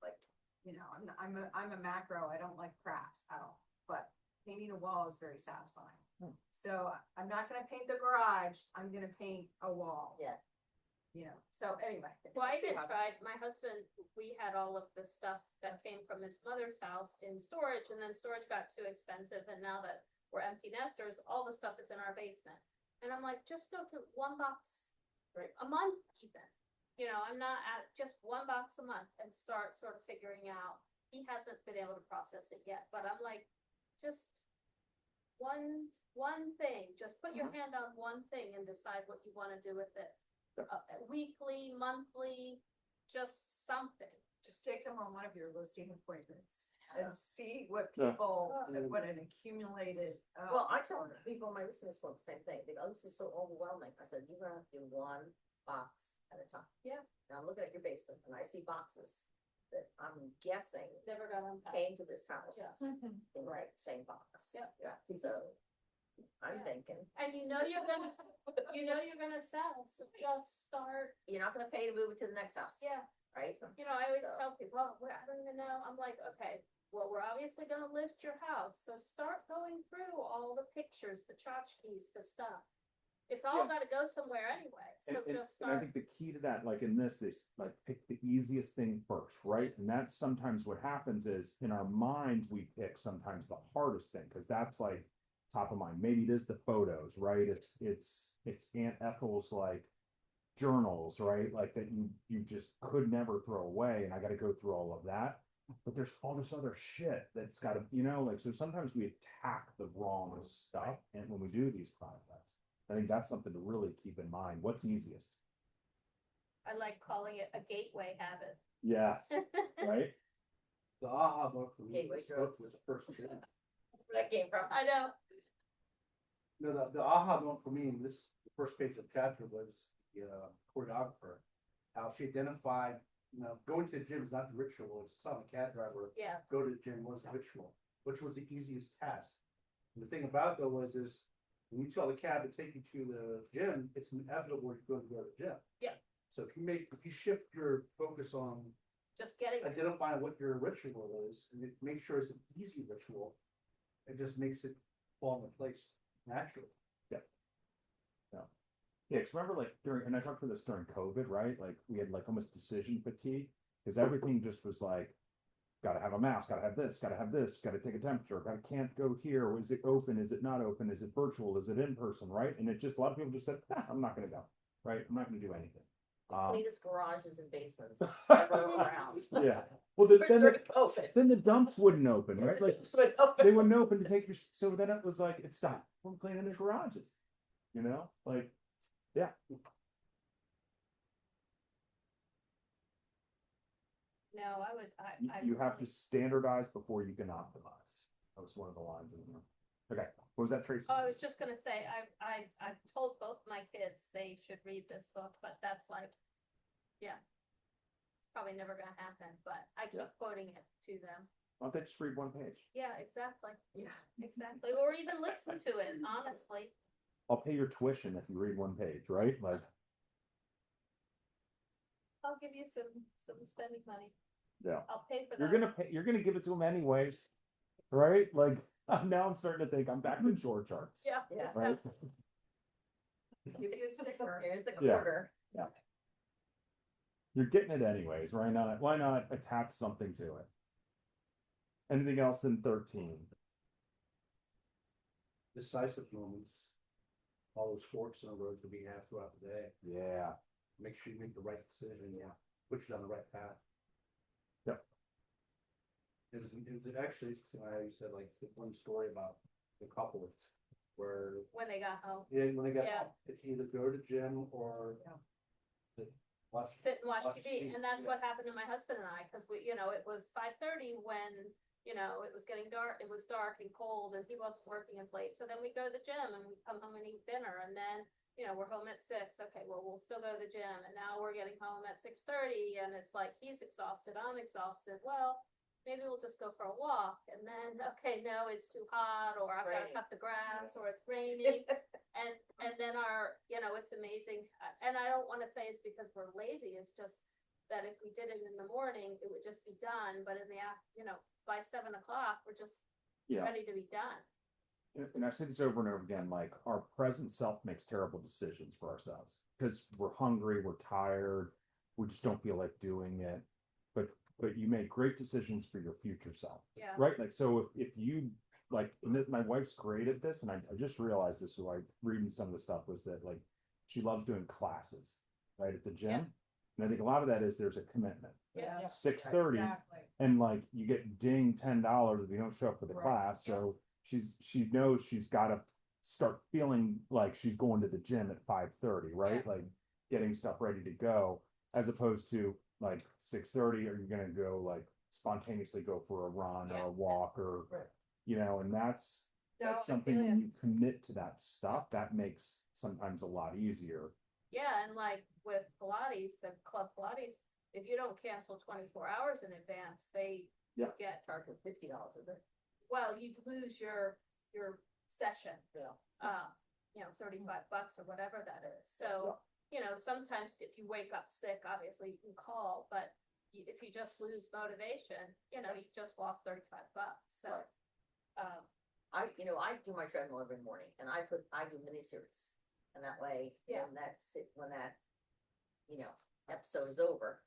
Like, you know, I'm a macro, I don't like crafts at all, but painting a wall is very satisfying. Hmm. So I'm not gonna paint the garage, I'm gonna paint a wall. Yeah. You know, so anyway. Well, I we'll see did how- try, my husband, we had all of the stuff that came from his mother's house in storage, and then storage got too expensive, and now that we're empty nesters, all the stuff is in our basement. And I'm like, just go to one box Right. a month even, you know, I'm not at just one box a month and start sort of figuring out. He hasn't been able to process it yet, but I'm like, just one thing, just put your hand on one thing and decide what you wanna do with it. Weekly, monthly, just something. Just take them on one of your listing appointments and see what Yeah. people, what an accumulated. Well, I tell people, my listeners want the same thing, they go, this is so overwhelming, I said, you're gonna have to do one box at a time. Yeah. Now I'm looking at your basement, and I see boxes that I'm guessing Never got unpacked. came to this house Yeah. in the same box. Yeah. Yeah, so, I'm Yeah. thinking, And you know you're gonna sell, so just start, you're not gonna pay to move it to the next house, yeah. right? You know, I always So- tell people, well, I don't even know, I'm like, okay, well, we're obviously gonna list your house, so start going through all the pictures, the tchotchkes, the stuff. It's all Yeah. gotta go somewhere anyway, so just And I start, think the key to that, like in this, is like pick the easiest thing first, right? And that's sometimes what happens is in our minds, we pick sometimes the hardest thing, because that's like top of mind. Maybe it is the photos, right? It's Aunt Ethel's like journals, right? Like that you just could never throw away, and I gotta go through all of that. But there's all this other shit that's gotta, like, so sometimes we attack the wrong stuff, and when we do these projects, I think that's something to really keep in mind. What's easiest? I like calling it a gateway habit. Yes, right? The aha book for me, Gateway this book drugs. was the first, That's where that came from. I know, no, the aha moment for me, in this, the first page of the chapter was the choreographer. How she identified, going to the gym is not the ritual, it's telling the cab driver, yeah, go to the gym was the ritual, which was the easiest task. And the thing about it though is when you tell the cab to take you to the gym, it's inevitable you're going to go to the gym. Yeah. So if you shift your focus on just getting, identifying what your ritual is, and make sure it's an easy ritual, it just makes it fall into place naturally. Yeah, because remember like and I talked about this during COVID, right? Like we had like almost decision fatigue, because everything just was like, gotta have a mask, gotta have this, gotta take a temperature, can't go here, is it open, is it not open, is it virtual, is it in person, right? And it just, a lot of people just said, I'm not gonna go, right? I'm not gonna do anything. Cleanest garages and basements ever around. Yeah, well, then During COVID. then the dumps wouldn't open, right? Like So it opened. they wouldn't open to take your, so then it was like, it stopped from cleaning their garages, like, yeah. no, I would, I You have to really- standardize before you can optimize. That was one of the lines in there. Okay, what was that, Tracy? Oh, I was just gonna say, I've told both my kids they should read this book, but that's like, yeah. It's probably never gonna happen, but I keep Yeah. quoting it to them. Why don't they just read one page? Yeah, exactly, Yeah. exactly, or even listen to it, honestly. I'll pay your tuition if you read one page, right? Like, I'll give you some spending money. yeah. I'll pay for You're that. you're gonna give it to them anyways, right? Like, now I'm starting to think I'm back to short charts. Yeah. Yeah. Right? Give you a sticker. Here's the Yeah. quarter. You're getting it anyways, right? Why not attach something to it? Anything else in 13? Decisive moments, all those forks in the roads will be had throughout the day. Yeah. Make sure you make the right decision, put you on the right path. Yep. It was actually, I said like the one story about the couple where, When they got home, when they got, Yeah. it's either go to the gym or. Watch- sit and watch watch TV, TV, and that's yeah. what happened to my husband and I, cause we, it was 5:30 when, it was getting dark, it was dark and cold, and he wasn't working as late, so then we go to the gym and we come home and eat dinner, and then, we're home at 6, okay, well, we'll still go to the gym, and now we're getting home at 6:30, and it's like, he's exhausted, I'm exhausted, well, maybe we'll just go for a walk, and then, okay, no, it's too hot, or I've gotta Raining. cut the grass, or it's raining, and then it's amazing, and I don't wanna say it's because we're lazy, it's just that if we did it in the morning, it would just be done, but in the by 7 o'clock, we're just Yeah. ready to be done. and I say this over and over again, like our present self makes terrible decisions for ourselves because we're hungry, we're tired, we just don't feel like doing it. But you make great decisions for your future self, Yeah, right? Like, so if you like, and my wife's great at this, and I just realized this while reading some of the stuff was that like she loves doing classes, right, at the gym. Yeah. And I think a lot of that is there's a commitment. yeah, 6:30, Exactly. and like you get dinged $10 if you don't show up for the Right, class. yeah. So she knows she's got to start feeling like she's going to the gym at 5:30, right? Yeah. Like getting stuff ready to go, as opposed to like 6:30, are you gonna go like spontaneously go for a run or Yeah. a walk or Right. and that's No, I something feel when ya. you commit to that stuff, that makes sometimes a lot easier. yeah, and like with Pilates, the club Pilates, if you don't cancel 24 hours in advance, they Yeah. get, Charge of $50, isn't it? well, you lose your session. Yeah. 35 bucks or whatever that is. So, sometimes if you wake up sick, obviously you can call, but if you just lose motivation, you just lost 35 bucks. So, I do my treadmill every morning and I do miniseries. And that way, Yeah. when that, episode is over,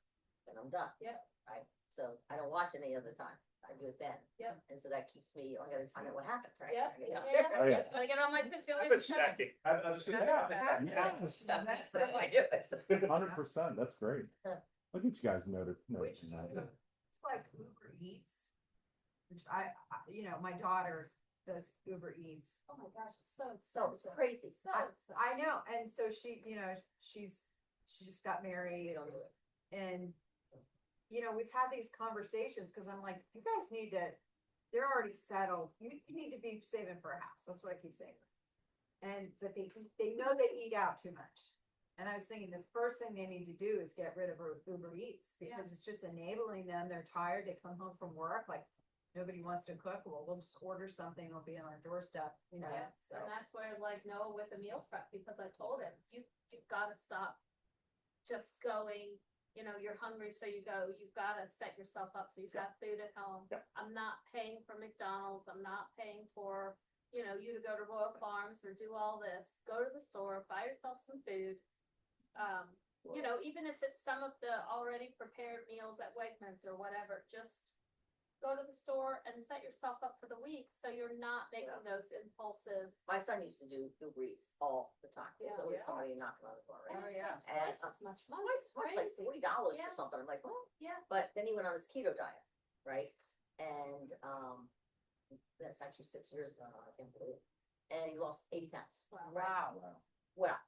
then I'm done. Yeah. Right? So I don't watch any other time. I do it then. Yeah. And so that keeps me, I gotta find out what happened, right? yeah, You know? Oh, yeah. Gotta get on my picture. I've been snacking. I was gonna Yes. That's how I do it. 100%, that's great. Look at you guys Which, noticing that. it's like Uber Eats, which my daughter does Uber Eats. Oh my gosh, it's so So it's expensive. crazy. So I expensive. know, and so she just got We married don't do it. and, we've had these conversations, cause I'm like, you guys need to, they're already settled, you need to be saving for a house, that's what I keep saying. But they know they eat out too much. And I was thinking the first thing they need to do is get rid of Uber Eats, because it's just enabling them, they're tired, they come home from work, like, nobody wants to cook, well, we'll just order something, it'll be on our doorstep, Yeah, so. and that's where like Noah with the meal prep, because I told him, you've gotta stop just going, you're hungry, so you go, you've gotta set yourself up, so you've got food at home. Yeah. I'm not paying for McDonald's, I'm not paying for, you to go to Royal Farms or do all this, go to the store, buy yourself some food. Even if it's some of the already prepared meals at Wegmans or whatever, just go to the store and set yourself up for the week, so you're not making those impulsive. My son used to do Uber Eats all the time. There's Yeah. always Yeah. somebody knocking on the door, And right? it's yeah. like And, twice as much money. Twice, much like Crazy. $40 Yeah. for something. I'm like, well, Yeah. but then he went on this keto diet, right? And that's actually 6 years ago now, I can't believe it. And he lost 80 pounds. Wow. Wow. Well,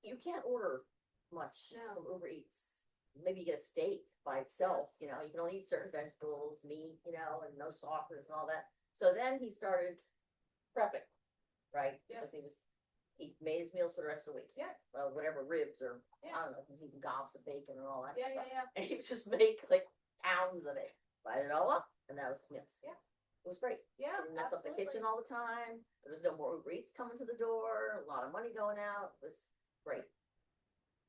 you can't order much No. from Uber Eats. Maybe you get a steak by itself, you can only eat certain vegetables, meat, and no sauces and all that. So then he started prepping, right? Yeah. Because he made his meals for the rest of the week. Yeah. Whatever ribs or, Yeah. I don't know, he's eating gobs of bacon and all that Yeah, stuff. yeah. And he would just make like pounds of it, light it all up, and that was his meals. Yeah. It was great. Yeah, Didn't mess up the absolutely. kitchen all the time. There was no more Uber Eats coming to the door, a lot of money going out. It was great.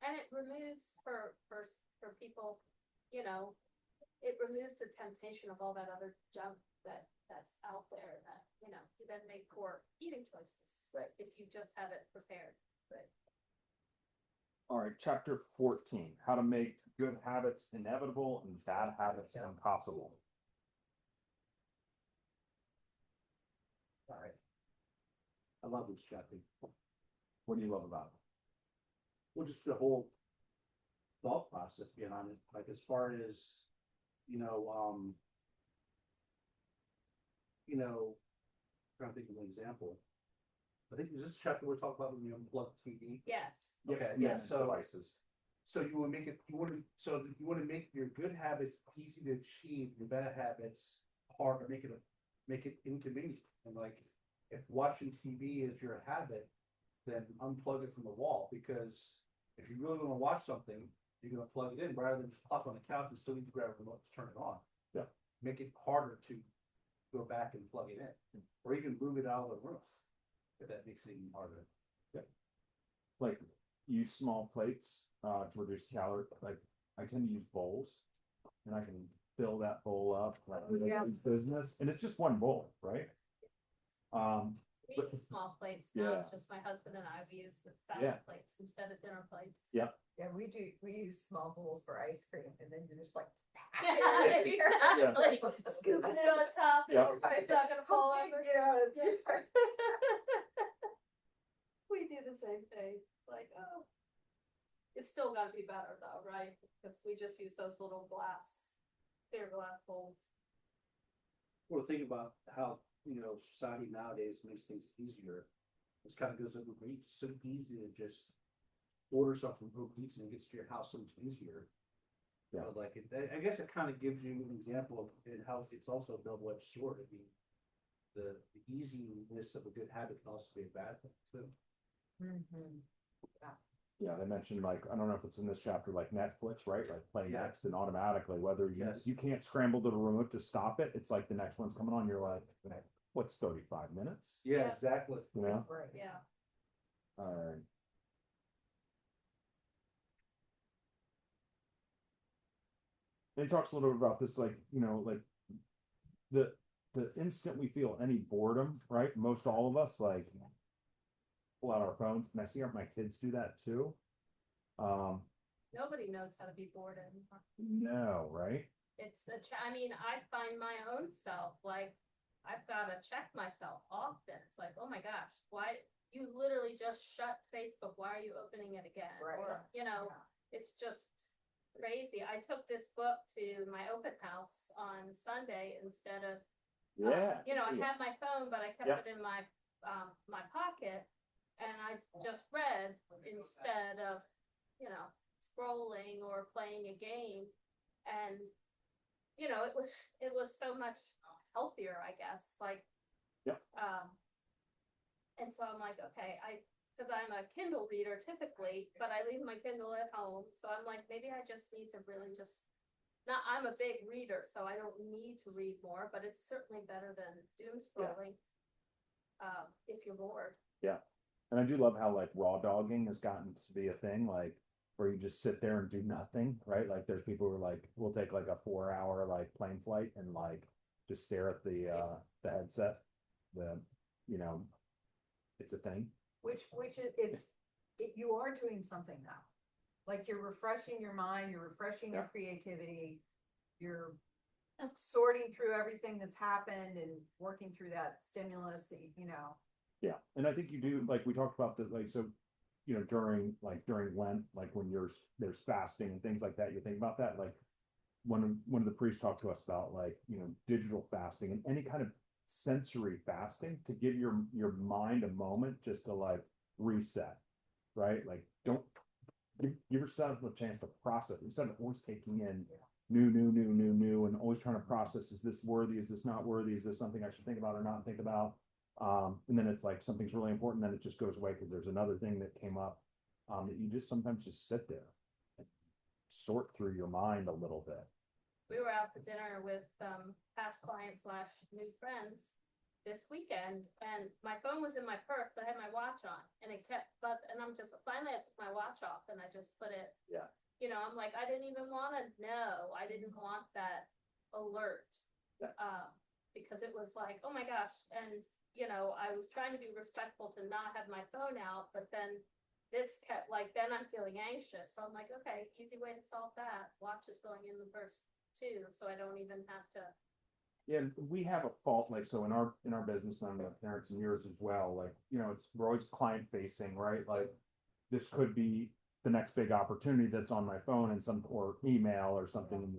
And it removes for people, it removes the temptation of all that other junk that's out there that, you then make poor eating choices. Right. If you just have it prepared. All right, chapter 14, how to make good habits inevitable and bad habits impossible. All right. I love this chapter. What do you love about it? Well, just the whole thought process behind it, like as far as, trying to think of an example. I think this chapter we're talking about when you unplug TV. Yes. Okay, Yeah, so, devices. so you want to make your good habits easy to achieve, your bad habits hard, or make it inconvenient. And like, if watching TV is your habit, then unplug it from the wall, because if you really want to watch something, you're gonna plug it in rather than just pop on the couch and still need to grab a remote to turn it on. Yeah. Make it harder to go back and plug it in, or even move it out of the room, if that makes it even harder. Like use small plates to reduce calorie. Like I tend to use bowls, and I can fill that bowl up like Yeah. business, and it's just one bowl, right? We But- use small plates now, it's Yeah. just my husband and I, we use the Yeah. fat plates instead of dinner plates. Yeah. Yeah, we use small bowls for ice cream and then you're just like. Yeah, exactly. Scooping Put it on top, Yeah. it's not gonna fall How big, over. you know, it's. We do the same thing, like, oh. It's still gotta be better though, right? Because we just use those little clear glass bowls. Well, think about how, you know, society nowadays makes things easier. This kind of goes over reach, so easy to just order something from Uber Eats and it gets to your house so much easier. Yeah. But like, I guess it kind of gives you an example of in how it's also a double-edged sword. I mean, the easiness of a good habit can also be a bad thing too. Yeah, they mentioned like, I don't know if it's in this chapter, like Netflix, right? Like play Yeah. next and automatically, whether you, Yes. you can't scramble to the remote to stop it, it's like the next one's coming on, you're like, what's 35 minutes? Yeah, Yeah. exactly. You know, Right. Yeah, alright. It talks a little bit about this, like, you know, like the instant we feel any boredom, right? Most all of us like pull out our phones, and I see my kids do that too. nobody knows how to be bored anymore. No, right? I mean, I find my own self, like, I've gotta check myself often. It's like, oh my gosh, why, you literally just shut Facebook, why are you opening it again? Right. Or, you know, it's just crazy. I took this book to my open house on Sunday instead of, Yeah. you know, I had my phone, but I kept Yep. it in my pocket. And I just read instead of, you know, scrolling or playing a game. And, you know, it was so much healthier, I guess, like. Yep. And so I'm like, okay, cause I'm a Kindle reader typically, but I leave my Kindle at home, so I'm like, maybe I just need to really just. Not, I'm a big reader, so I don't need to read more, but it's certainly better than doom scrolling. If you're bored. And I do love how like raw dogging has gotten to be a thing, like where you just sit there and do nothing, right? Like there's people who are like, we'll take like a 4 hour like plane flight and like just stare at the headset. You know, it's a thing. Which is, you are doing something now. Like you're refreshing your mind, you're refreshing your creativity, you're sorting through everything that's happened and working through that stimulus that, you know. Yeah, and I think you do, like, we talked about this, like, so, you know, during Lent, like, when there's fasting and things like that, you think about that, like, one of the priests talked to us about, like, you know, digital fasting and any kind of sensory fasting to give your mind a moment just to, like, reset, right? Like, don't, give yourself a chance to process, instead of always taking in new, and always trying to process, is this worthy, is this not worthy, is this something I should think about or not think about? And then it's like something's really important, then it just goes away because there's another thing that came up, that you just sometimes just sit there and sort through your mind a little bit. We were out to dinner with past clients / new friends this weekend, and my phone was in my purse, but I had my watch on, and it kept buzzing, and I took my watch off, and I just put it. Yeah. You know, I'm like, I didn't even wanna know, I didn't want that alert. Yeah. Because it was like, oh my gosh, and, you know, I was trying to be respectful to not have my phone out, but then this kept, like, then I'm feeling anxious, so I'm like, okay, easy way to solve that, watch is going in the purse too, so I don't even have to. Yeah, we have a fault, like, so in our business, and I'm the parents and yours as well, like, you know, we're always client facing, right? Like, this could be the next big opportunity that's on my phone and or email or something, and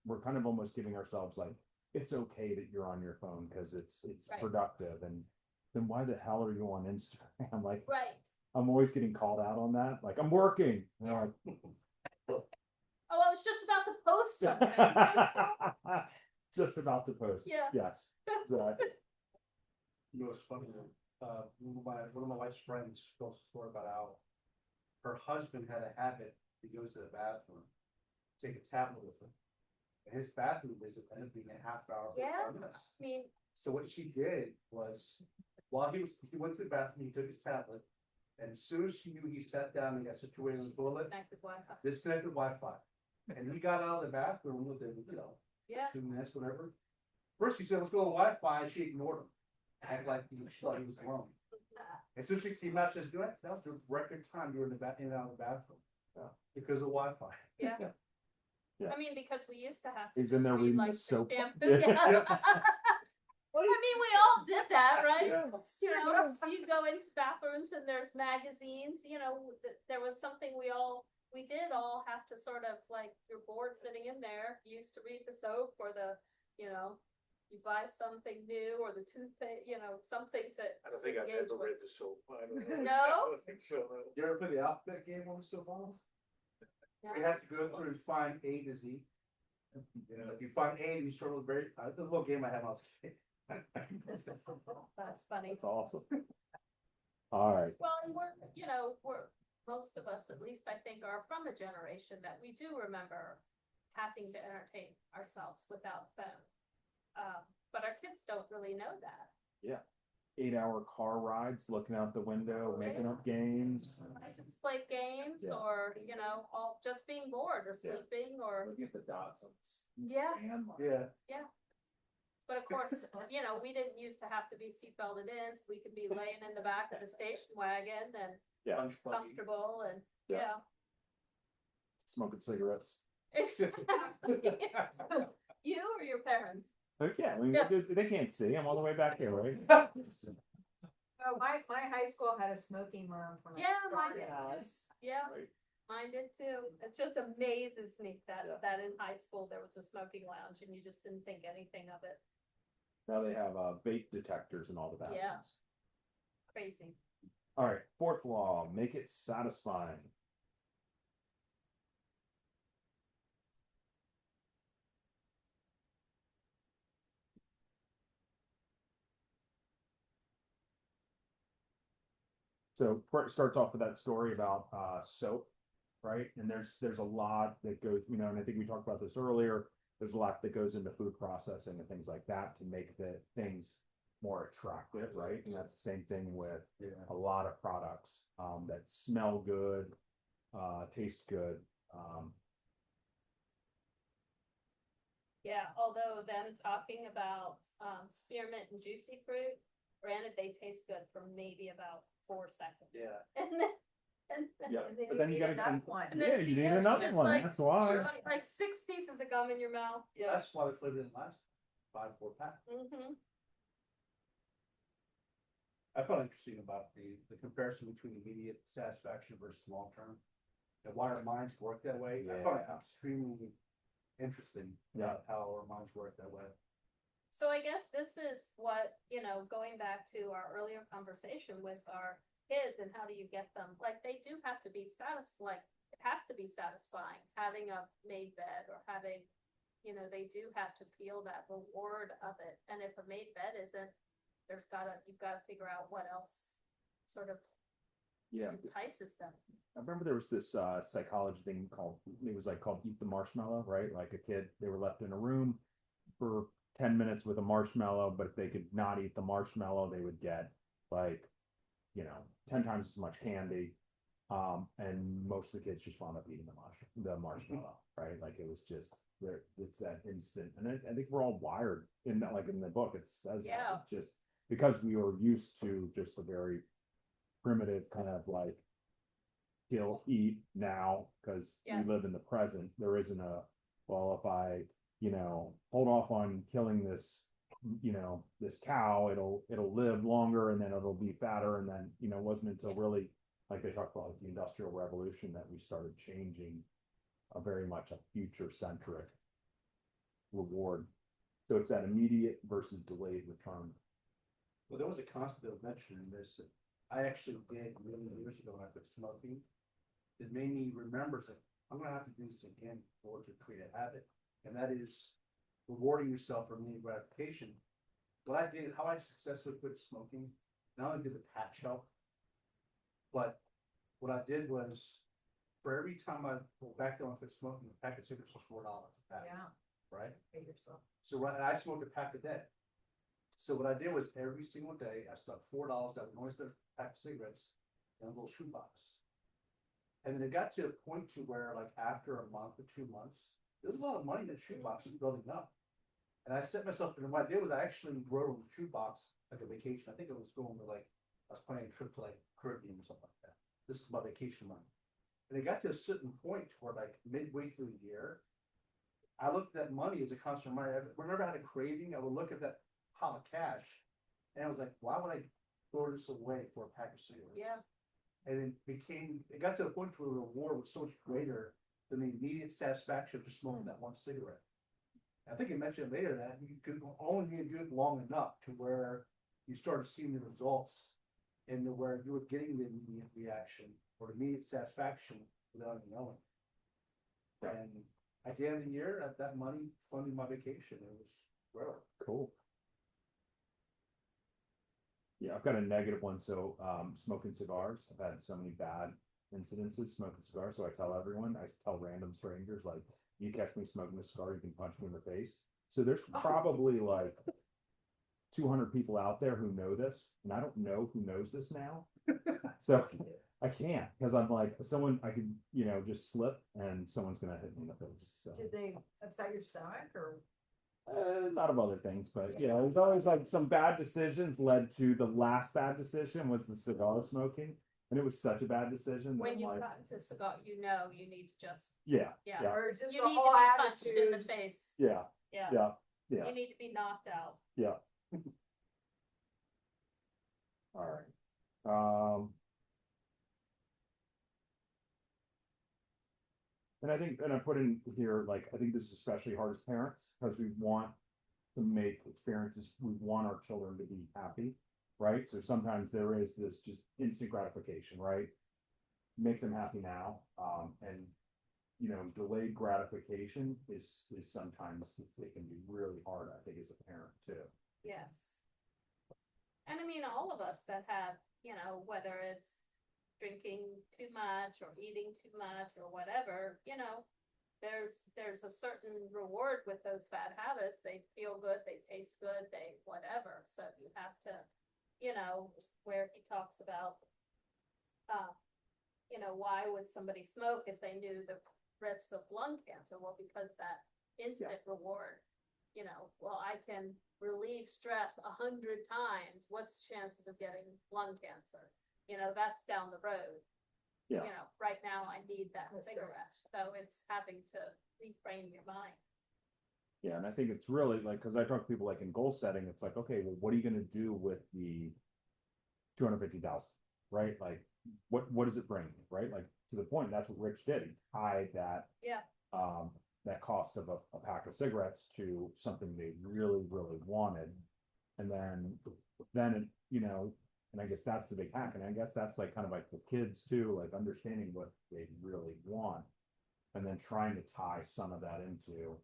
we're kind of almost giving ourselves like, it's okay that you're on your phone because it's Right. productive, and then why the hell are you on Instagram? Like, Right. I'm always getting called out on that, like, I'm working, and they're like, Oh, I was just about to post something. just about to post. Yeah. Yes, exactly. You know, it's funny, one of my wife's friends tells a story about how her husband had a habit, he goes to the bathroom, take a tablet with him. And his bathroom visit ended up being a half hour. Yeah. 45 minutes. I mean, So what she did was, while he went to the bathroom, he took his tablet, and as soon as she knew he sat down and got situated in the toilet, connected Wi-Fi. disconnected Wi-Fi. And he got out of the bathroom within, Yeah. 2 minutes, whatever. First he said, let's go to Wi-Fi, and she ignored him. Act like he thought he was alone. As soon as she came out, she says, that was the record time you were in the in and out of the bathroom. Because of Wi-Fi. Yeah. Yeah. I mean, because we used to have to. He's in just there read, reading like, the soap. shampoo. Yeah. I mean, we all did that, right? Yeah. You know, you go into bathrooms and there's magazines, you know, there was something we did all have to sort of like, you're bored sitting in there, you used to read the soap or the, you know, you buy something new or the toothpaste, you know, something to. I don't think I've engage ever with. read the soap. I don't know. No? I don't think so. No. You ever play the alphabet game on the cell phone? No. We have to go through and find A to Z. You know, if you find A, you start with very, this is a little game I had when I was a kid. That's funny. That's awesome. All right. Well, and we're, most of us, at least I think, are from a generation that we do remember having to entertain ourselves without phone. But our kids don't really know that. 8-hour car rides, looking out the window, making up games. License plate games Yeah. or, all just being bored or Yeah. sleeping or, Looking at the dots on yeah. Yeah. But of course, we didn't used to have to be seatbelted in, so we could be laying in the back of the station wagon and Yeah. Punch buggy. comfortable and, Yeah. yeah. Smoking cigarettes. Exactly. You or your parents? Yeah, I mean, Yeah. they can't see. I'm all the way back here, right? Oh, my high school had a smoking lounge when I Yeah, mine started. did too. Yeah, Right. mine did too. It just amazes me that, Yeah. that in high school there was a smoking lounge and you just didn't think anything of it. Now they have vape detectors in all the bathrooms. Yeah. Crazy. All right, fourth law, make it satisfying. So it starts off with that story about soap, right? And there's a lot that goes, and I think we talked about this earlier. There's a lot that goes into food processing and things like that to make the things more attractive, right? And that's the same thing with a lot of products that smell good, taste good. Yeah, although them talking about spearmint and juicy fruit, granted, they taste good for maybe about 4 seconds. Yeah. And then, Yeah, And then but then you need gotta, another one. And yeah, then you need yeah, another just one. like- That's why. like 6 pieces of gum in your mouth. Yeah. That's why we put it in last 5-4 pack. Mm-hmm. I found interesting about the comparison between immediate satisfaction versus long-term. And why our minds work that way. I found it Yeah. extremely interesting about how our minds work that way. So I guess this is what, going back to our earlier conversation with our kids and how do you get them, like, they do have to be satisfied, it has to be satisfying, having a made bed or having, they do have to feel that reward of it. And if a made bed isn't, you've gotta figure out what else sort of Yeah. entices them. I remember there was this psychology thing called Eat the Marshmallow, right? Like a kid, they were left in a room for 10 minutes with a marshmallow, but if they could not eat the marshmallow, they would get like, 10 times as much candy. And most of the kids just wound up eating the marshmallow, right? Like it was just there, it's that instant. And I think we're all wired in that, like in the book, it says that. Yeah. It's just because we were used to just a very primitive kind of like kill, eat now, because Yeah. we live in the present. There isn't if I, hold off on killing this, this cow, it'll live longer and then it'll be fatter. And then, it wasn't until Yeah. really, like they talked about like the Industrial Revolution, that we started changing very much a future centric reward. So it's that immediate versus delayed return. Well, there was a concept that was mentioned in this. I actually did many years ago when I quit smoking. It made me remember that I'm gonna have to do this again in order to create a habit. And that is rewarding yourself for immediate gratification. What I did, how I successfully quit smoking, not only did the patch help, but what I did was for every time back then I quit smoking, a pack of cigarettes was $4 a pack, Yeah, right? pay yourself. So I smoked a pack a day. So what I did was every single day, I stuck $4 that would always be a pack of cigarettes in a little shoebox. And then it got to a point to where like after a month or 2 months, there's a lot of money in that shoebox was building up. And I set myself, and what I did was I actually wrote on the shoebox, like a vacation, I think it was going to like, I was planning a trip to like Caribbean or something like that. This is my vacation money. And it got to a certain point where like midway through the year, I looked at that money as a constant money. Whenever I had a craving, I would look at that pile of cash. And I was like, why would I throw this away for a pack of cigarettes? Yeah. And it got to the point where the reward was so much greater than the immediate satisfaction of just smoking that one cigarette. I think you mentioned later that you could only need to do it long enough to where you started seeing the results and to where you were getting the immediate reaction or immediate satisfaction without even knowing. And at the end of the year, that money funded my vacation. It was rare. Cool. Yeah, I've got a negative one. So, smoking cigars. I've had so many bad incidences smoking cigars. So I tell everyone, I tell random strangers, like, you catch me smoking a cigar, you can punch me in the face. So there's probably like 200 people out there who know this, and I don't know who knows this now. So I can't, because I'm like, I could, just slip and someone's gonna hit me in the face. So. Did they upset your stomach or? A lot of other things, but there's always like some bad decisions led to the last bad decision was the cigar smoking. And it was such a bad decision. That When I'm you've like, gotten to cigar, you need to just, yeah, yeah, yeah, Or just you the need to whole be punched in the attitude? face. yeah, Yeah, yeah, yeah, you need to be knocked out. yeah. All right. And I put in here, like, I think this is especially hard as parents because we want to make experiences, we want our children to be happy, right? So sometimes there is this just instant gratification, right? Make them happy now. And delayed gratification is sometimes it can be really hard, I think, as a parent too. Yes. And I mean, all of us that have, whether it's drinking too much or eating too much or whatever, there's a certain reward with those bad habits. They feel good, they taste good, they whatever. So you have to, where he talks about, why would somebody smoke if they knew the risk of lung cancer? Well, because that instant reward, well, I can relieve stress 100 times. What's the chances of getting lung cancer? That's down the road. Yeah. Right now I need that That's cigarette. So it's having to reframe your mind. Yeah, and I think it's really like, because I talk to people like in goal setting, it's like, okay, well, what are you going to do with the 250,000, right? Like, what does it bring, right? Like, to the point, that's what Rich did. He tied that, that cost of a pack of cigarettes to something they really, really wanted. And then, and I guess that's the big hack. And I guess that's like kind of like the kids too, like understanding what they really want and then trying to tie some of that into,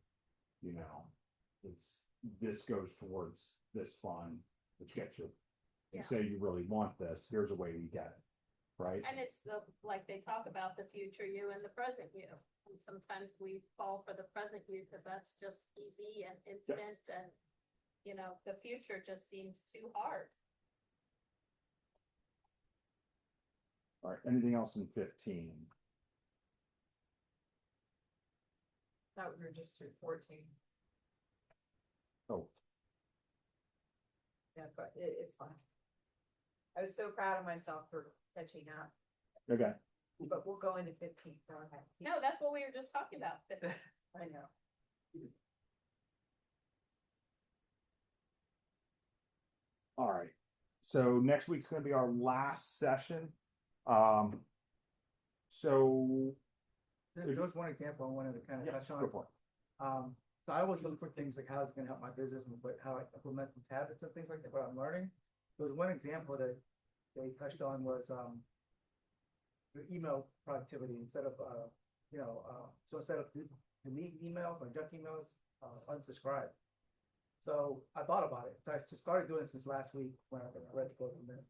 this goes towards this fund, which gets you, you say you really want this, here's a way you get it, right? And it's like they talk about the future you and the present you. And sometimes we fall for the present you because that's just easy and instant and, the future just seems too hard. All right, anything else in 15? That we were just through 14. Oh, Yeah, but it's fine. I was so proud of myself for catching up, okay. but we'll go into 15. Go ahead. No, that's what we were just talking about. I know. All right. So next week's going to be our last session. So There was one example I wanted to kind of touch on. go for it. So I always look for things like how it's gonna help my business and how I implement these habits and things like that, what I'm learning. There was one example that they touched on was, the email productivity instead of, so instead of delete emails or junk emails, unsubscribe. So I thought about it. So I just started doing it since last week when I read the book, and then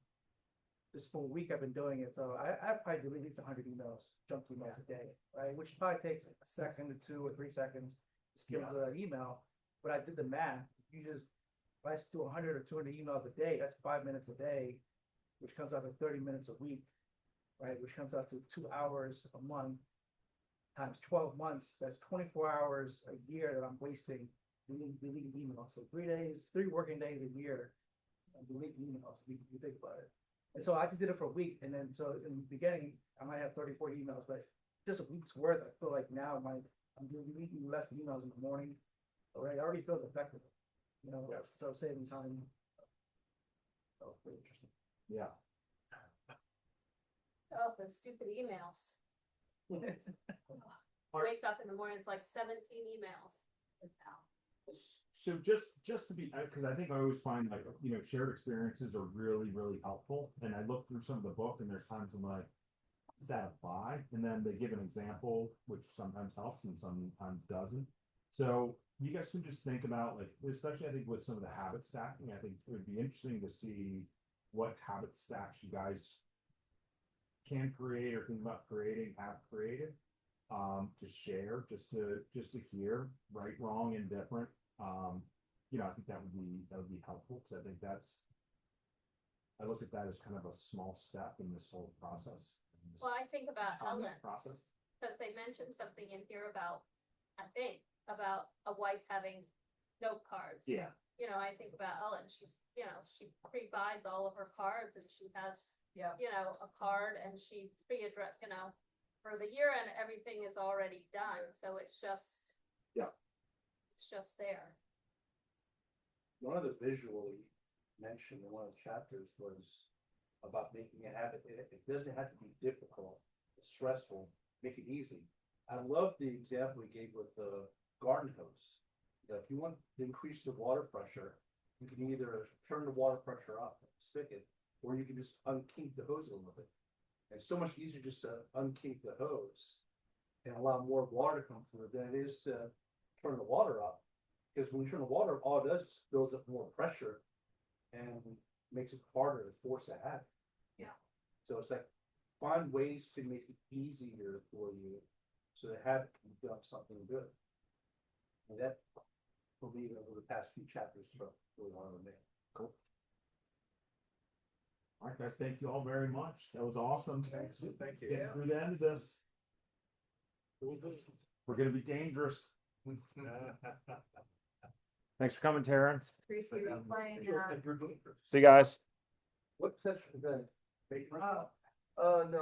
just for a week I've been doing it. So I probably delete at least 100 emails, junk emails a day, right? Which probably takes a second or 2 or 3 seconds to skim through that email. But I did the math. If I do 100 or 200 emails a day, that's 5 minutes a day, which comes out to 30 minutes a week, right? Which comes out to 2 hours a month times 12 months. That's 24 hours a year that I'm wasting deleting emails, so 3 working days a year. Deleting emails, you think about it. And so I just did it for a week, and then, so in the beginning, I might have 34 emails, but just a week's worth, I feel like now I'm deleting less emails in the morning. Already, I already feel effective, you know, so saving time. So, pretty interesting. Yeah. Oh, those stupid emails. Wake up in the morning, it's like 17 emails. So just to be, because I think I always find like, shared experiences are really, really helpful. And I look through some of the book and there's times I'm like, does that apply? And then they give an example, which sometimes helps and sometimes doesn't. So you guys can just think about like, especially I think with some of the habit stacking, I think it would be interesting to see what habit stacks you guys can create or think about creating, have created, to share, just to hear, right, wrong, indifferent. I think that would be helpful, because I think I look at that as kind of a small step in this whole process. Well, I think about Ellen, Process. because they mentioned something in here about, I think, about a wife having note cards. Yeah. I think about Ellen, she pre-buys all of her cards and she has, a card and she pre-address, for the year and everything is already done, so it's just. Yeah. It's just there. One of the visually mentioned in one of the chapters was about making a habit. It doesn't have to be difficult, stressful, make it easy. I love the example he gave with the garden hose. If you want to increase the water pressure, you can either turn the water pressure up, stick it, or you can just unkink the hose a little bit. And it's so much easier just to unkink the hose and allow more water to come through than it is to turn the water up. Because when you turn the water up, all it does is builds up more pressure and makes it harder to force a habit. Yeah. So it's like, find ways to make it easier for you so the habit can become something good. And that, for me, over the past few chapters, really one of them. Cool. All right, guys, thank you all very much. That was awesome. Thanks. Thank you. Getting through the end of this. We're gonna be dangerous. Thanks for coming, Terrence. Appreciate you playing, See you guys. What session is that? Oh. No.